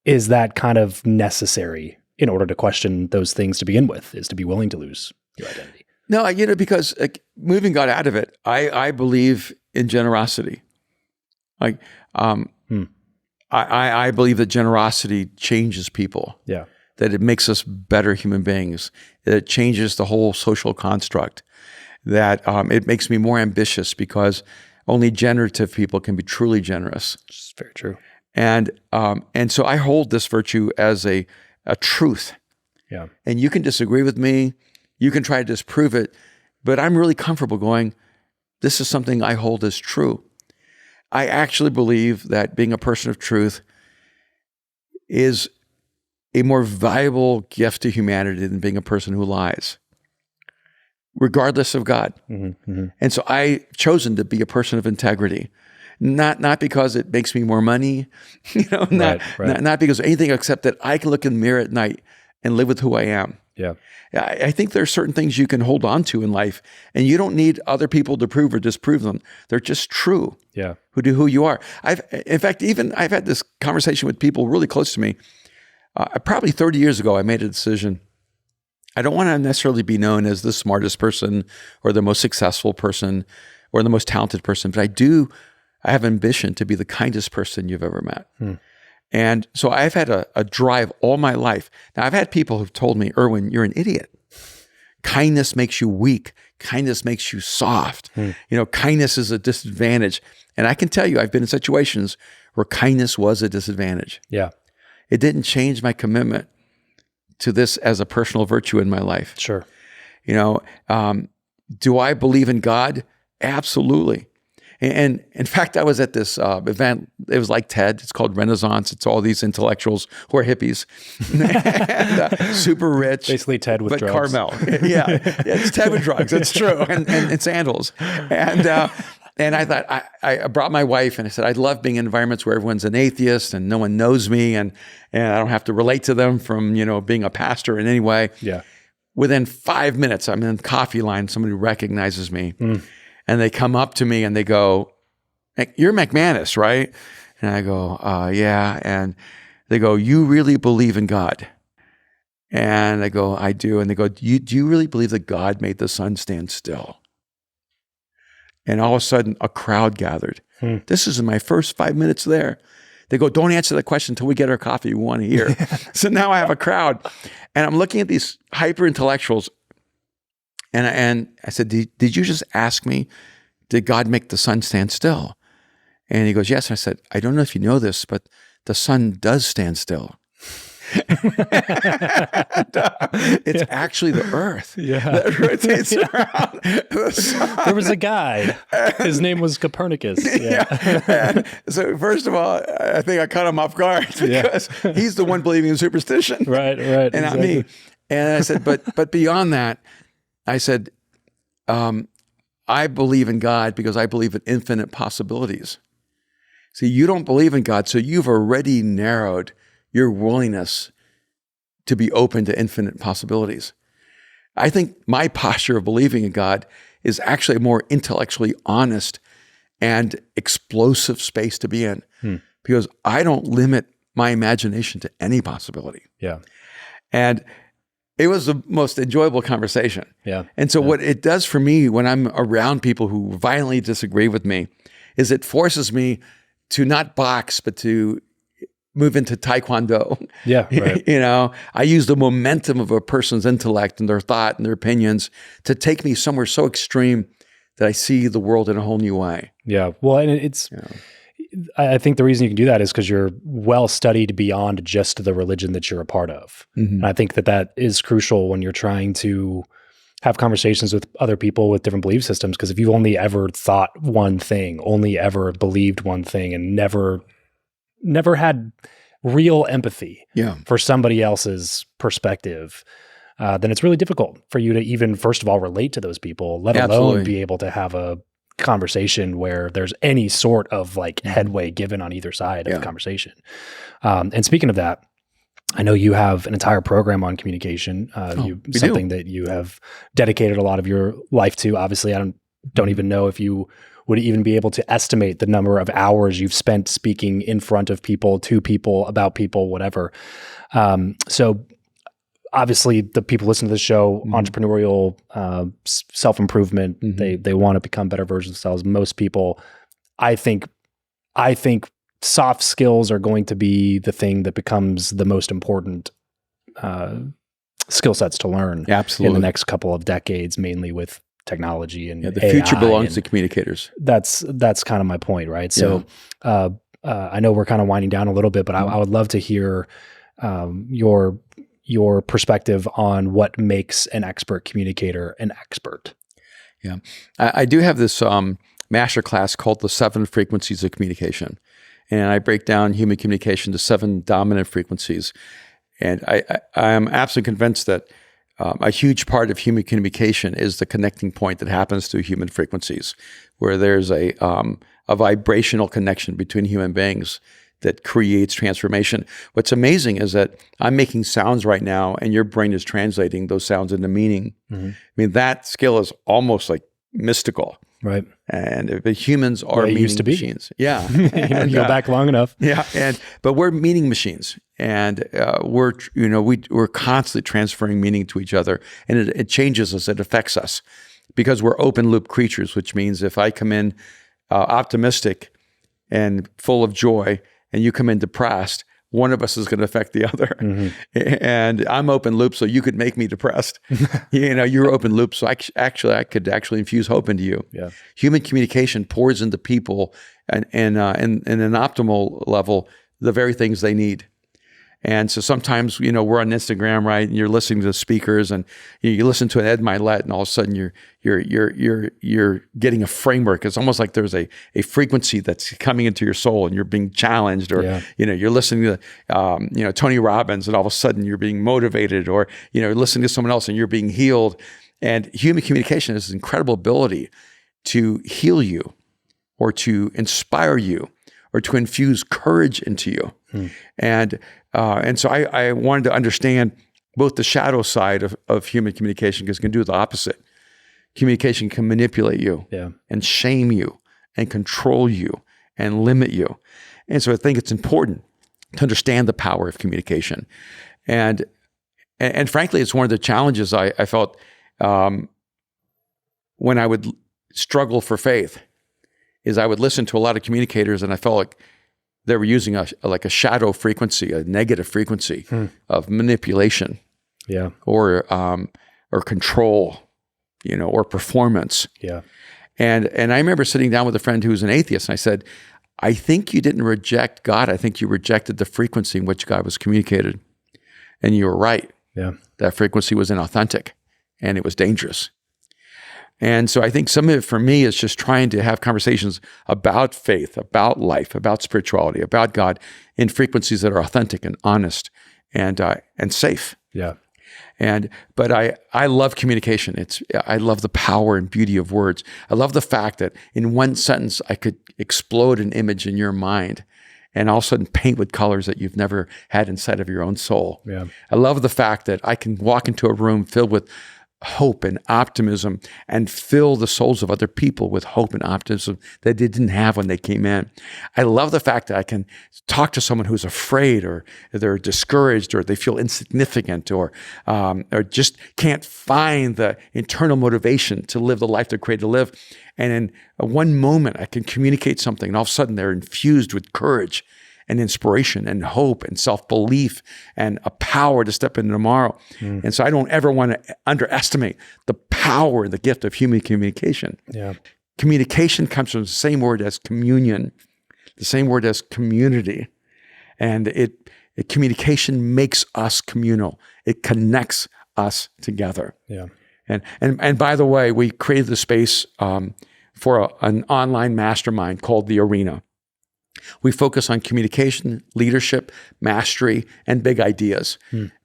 is that kind of necessary in order to question those things to begin with, is to be willing to lose your identity? No, because moving God out of it, I believe in generosity. Like, I believe that generosity changes people. Yeah. That it makes us better human beings. That it changes the whole social construct. That it makes me more ambitious because only generative people can be truly generous. It's very true. And so I hold this virtue as a truth. Yeah. And you can disagree with me. You can try to disprove it. But I'm really comfortable going, this is something I hold as true. I actually believe that being a person of truth is a more valuable gift to humanity than being a person who lies, regardless of God. And so I've chosen to be a person of integrity, not because it makes me more money, not because of anything except that I can look in the mirror at night and live with who I am. Yeah. I think there are certain things you can hold on to in life, and you don't need other people to prove or disprove them. They're just true. Yeah. Who you are. In fact, I've had this conversation with people really close to me. Probably 30 years ago, I made a decision. I don't want to necessarily be known as the smartest person or the most successful person or the most talented person, but I have ambition to be the kindest person you've ever met. And so I've had a drive all my life. Now, I've had people who've told me, Erwin, you're an idiot. Kindness makes you weak. Kindness makes you soft. Kindness is a disadvantage. And I can tell you, I've been in situations where kindness was a disadvantage. Yeah. It didn't change my commitment to this as a personal virtue in my life. Sure. Do I believe in God? Absolutely. And in fact, I was at this event. It was like TED. It's called Renaissance. It's all these intellectuals who are hippies, and, super rich. Basically TED with drugs. Carmel. Yeah, it's TED with drugs. That's true. And sandals. And I thought, I brought my wife and I said, I love being in environments where everyone's an atheist and no one knows me and I don't have to relate to them from, being a pastor in any way. Yeah. Within 5 minutes, I'm in the coffee line. Somebody recognizes me. And they come up to me and they go, you're McManus, right? And I go, yeah. And they go, you really believe in God? And I go, I do. And they go, do you really believe that God made the sun stand still? And all of a sudden, a crowd gathered. This is in my first 5 minutes there. They go, don't answer that question until we get our coffee. We want to hear. So now I have a crowd. And I'm looking at these hyper-intellectuals. And I said, did you just ask me, did God make the sun stand still? And he goes, yes. And I said, I don't know if you know this, but the sun does stand still. It's actually the earth. Yeah. That rotates around the sun. There was a guy. His name was Copernicus. Yeah. So first of all, I think I caught him off guard because he's the one believing in superstition. Right. And not me. And I said, but beyond that, I said, I believe in God because I believe in infinite possibilities. See, you don't believe in God, so you've already narrowed your willingness to be open to infinite possibilities. I think my posture of believing in God is actually a more intellectually honest and explosive space to be in because I don't limit my imagination to any possibility. Yeah. And it was the most enjoyable conversation. Yeah. And so what it does for me when I'm around people who violently disagree with me is it forces me to not box, but to move into Taekwondo. Yeah, right. I use the momentum of a person's intellect and their thought and their opinions to take me somewhere so extreme that I see the world in a whole new way. Yeah. Well, and it's... I think the reason you can do that is because you're well studied beyond just the religion that you're a part of. And I think that is crucial when you're trying to have conversations with other people with different belief systems. Because if you've only ever thought one thing, only ever believed one thing, and never had real empathy for somebody else's perspective, then it's really difficult for you to even, first of all, relate to those people, let alone be able to have a conversation where there's any sort of headway given on either side of the conversation. And speaking of that, I know you have an entire program on communication, something that you have dedicated a lot of your life to. Obviously, I don't even know if you would even be able to estimate the number of hours you've spent speaking in front of people, to people, about people, whatever. So obviously the people listening to the show, entrepreneurial, self-improvement, they want to become better versions of themselves. Most people, I think soft skills are going to be the thing that becomes the most important skill sets to learn in the next couple of decades, mainly with technology and the future belongs to communicators. That's kind of my point, right? So I know we're kind of winding down a little bit, but I would love to hear your perspective on what makes an expert communicator an expert. Yeah, I do have this masterclass called The 7 Frequencies of Communication. And I break down human communication to 7 dominant frequencies. And I am absolutely convinced that a huge part of human communication is the connecting point that happens through human frequencies, where there's a vibrational connection between human beings that creates transformation. What's amazing is that I'm making sounds right now, and your brain is translating those sounds into meaning. I mean, that skill is almost like mystical. Right. And the humans are meaning used to be machines. Yeah. And go back long enough. Yeah. But we're meaning machines, and we're constantly transferring meaning to each other, and it changes us. It affects us because we're open loop creatures, which means if I come in optimistic and full of joy, and you come in depressed, one of us is going to affect the other. And I'm open loop, so you could make me depressed. You're open loop, so I could actually infuse hope into you. Yeah. Human communication pours into people and in an optimal level the very things they need. And so sometimes, we're on Instagram, right? And you're listening to the speakers, and you listen to an Ed Milet, and all of a sudden you're getting a framework. It's almost like there's a frequency that's coming into your soul, and you're being challenged, or you're listening to Tony Robbins, and all of a sudden you're being motivated, or listening to someone else and you're being healed. And human communication has this incredible ability to heal you, or to inspire you, or to infuse courage into you. And so I wanted to understand both the shadow side of human communication, because it can do the opposite. Communication can manipulate you and shame you and control you and limit you. And so I think it's important to understand the power of communication. And frankly, it's one of the challenges I felt when I would struggle for faith, is I would listen to a lot of communicators, and I felt like they were using a shadow frequency, a negative frequency of manipulation, or control, or performance. Yeah. And I remember sitting down with a friend who was an atheist, and I said, I think you didn't reject God. I think you rejected the frequency in which God was communicated. And you were right. Yeah. That frequency was inauthentic, and it was dangerous. And so I think some of it for me is just trying to have conversations about faith, about life, about spirituality, about God in frequencies that are authentic and honest and safe. Yeah. But I love communication. I love the power and beauty of words. I love the fact that in one sentence I could explode an image in your mind, and all of a sudden paint with colors that you've never had inside of your own soul. Yeah. I love the fact that I can walk into a room filled with hope and optimism and fill the souls of other people with hope and optimism that they didn't have when they came in. I love the fact that I can talk to someone who's afraid, or they're discouraged, or they feel insignificant, or just can't find the internal motivation to live the life they're created to live. And in one moment, I can communicate something, and all of a sudden they're infused with courage and inspiration and hope and self-belief and a power to step into tomorrow. And so I don't ever want to underestimate the power and the gift of human communication. Yeah. Communication comes from the same word as communion, the same word as community. And communication makes us communal. It connects us together. Yeah. And by the way, we created the space for an online mastermind called The Arena. We focus on communication, leadership, mastery, and big ideas.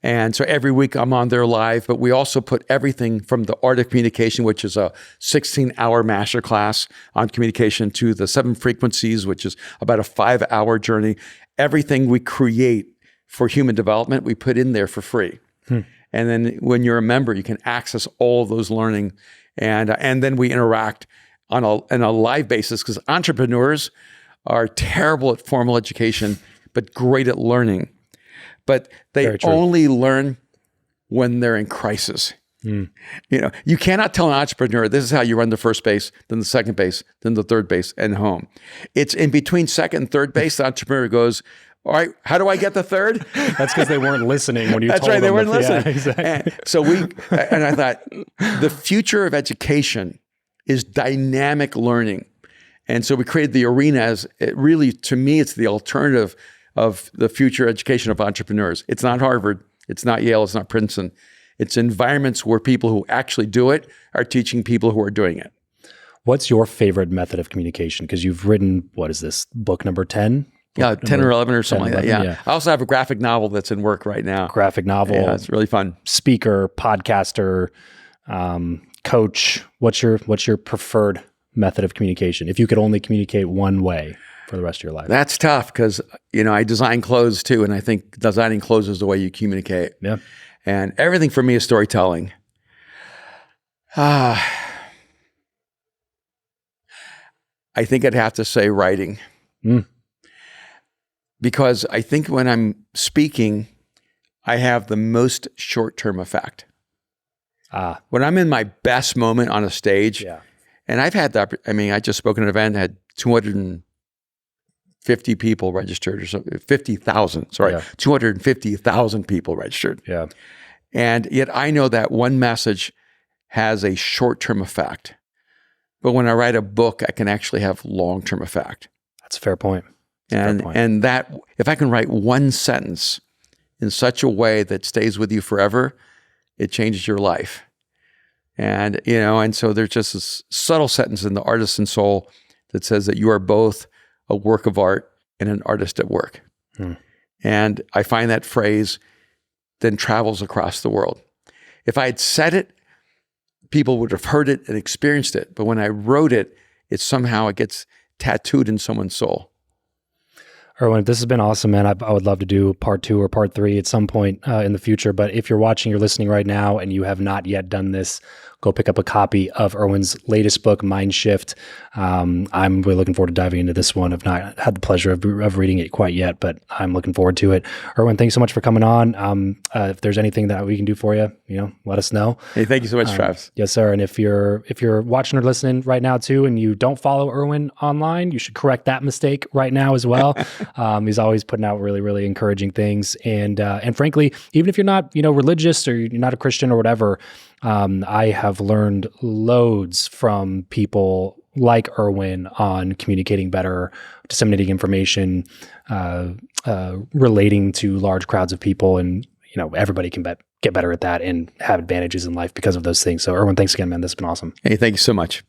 And so every week I'm on there live, but we also put everything from the art of communication, which is a 16-hour masterclass on communication, to the 7 frequencies, which is about a 5-hour journey. Everything we create for human development, we put in there for free. And then when you're a member, you can access all of those learning. And then we interact on a live basis, because entrepreneurs are terrible at formal education, but great at learning. But they only learn when they're in crisis. You know, you cannot tell an entrepreneur, this is how you run the first base, then the second base, then the third base, and home. It's in between second and third base, the entrepreneur goes, all right, how do I get the third? That's because they weren't listening when you told them. That's right, they weren't listening. Yeah, exactly. And so I thought, the future of education is dynamic learning. And so we created the arena as, to me, it's the alternative of the future education of entrepreneurs. It's not Harvard, it's not Yale, it's not Princeton. It's environments where people who actually do it are teaching people who are doing it. What's your favorite method of communication? Because you've written, what is this, book number 10? Yeah, 10 or 11 or something like that. Yeah. I also have a graphic novel that's in work right now. Graphic novel. Yeah, it's really fun. Speaker, podcaster, coach. What's your preferred method of communication? If you could only communicate one way for the rest of your life. That's tough because, you know, I design clothes too, and I think designing clothes is the way you communicate. Yeah. And everything for me is storytelling. I think I'd have to say writing. Because I think when I'm speaking, I have the most short-term effect. When I'm in my best moment on a stage, and I've had that, I mean, I just spoke at an event, had 250 people registered or something, 50,000, sorry, 250,000 people registered. Yeah. And yet I know that one message has a short-term effect. But when I write a book, I can actually have long-term effect. That's a fair point. And that, if I can write one sentence in such a way that stays with you forever, it changes your life. And, you know, and so there's just this subtle sentence in the Artisan Soul that says that you are both a work of art and an artist at work. And I find that phrase then travels across the world. If I had said it, people would have heard it and experienced it. But when I wrote it, it gets tattooed in someone's soul. Erwin, this has been awesome, man. I would love to do part 2 or part 3 at some point in the future. But if you're watching, you're listening right now, and you have not yet done this, go pick up a copy of Erwin's latest book, Mind Shift. I'm really looking forward to diving into this one. I've not had the pleasure of reading it quite yet, but I'm looking forward to it. Erwin, thanks so much for coming on. If there's anything that we can do for you, you know, let us know. Hey, thank you so much, Travis. Yes, sir. And if you're watching or listening right now too, and you don't follow Erwin online, you should correct that mistake right now as well. He's always putting out really, really encouraging things. And frankly, even if you're not, you know, religious or you're not a Christian or whatever, I have learned loads from people like Erwin on communicating better, disseminating information, relating to large crowds of people. And, you know, everybody can get better at that and have advantages in life because of those things. So Erwin, thanks again, man. This has been awesome. Hey, thank you so much.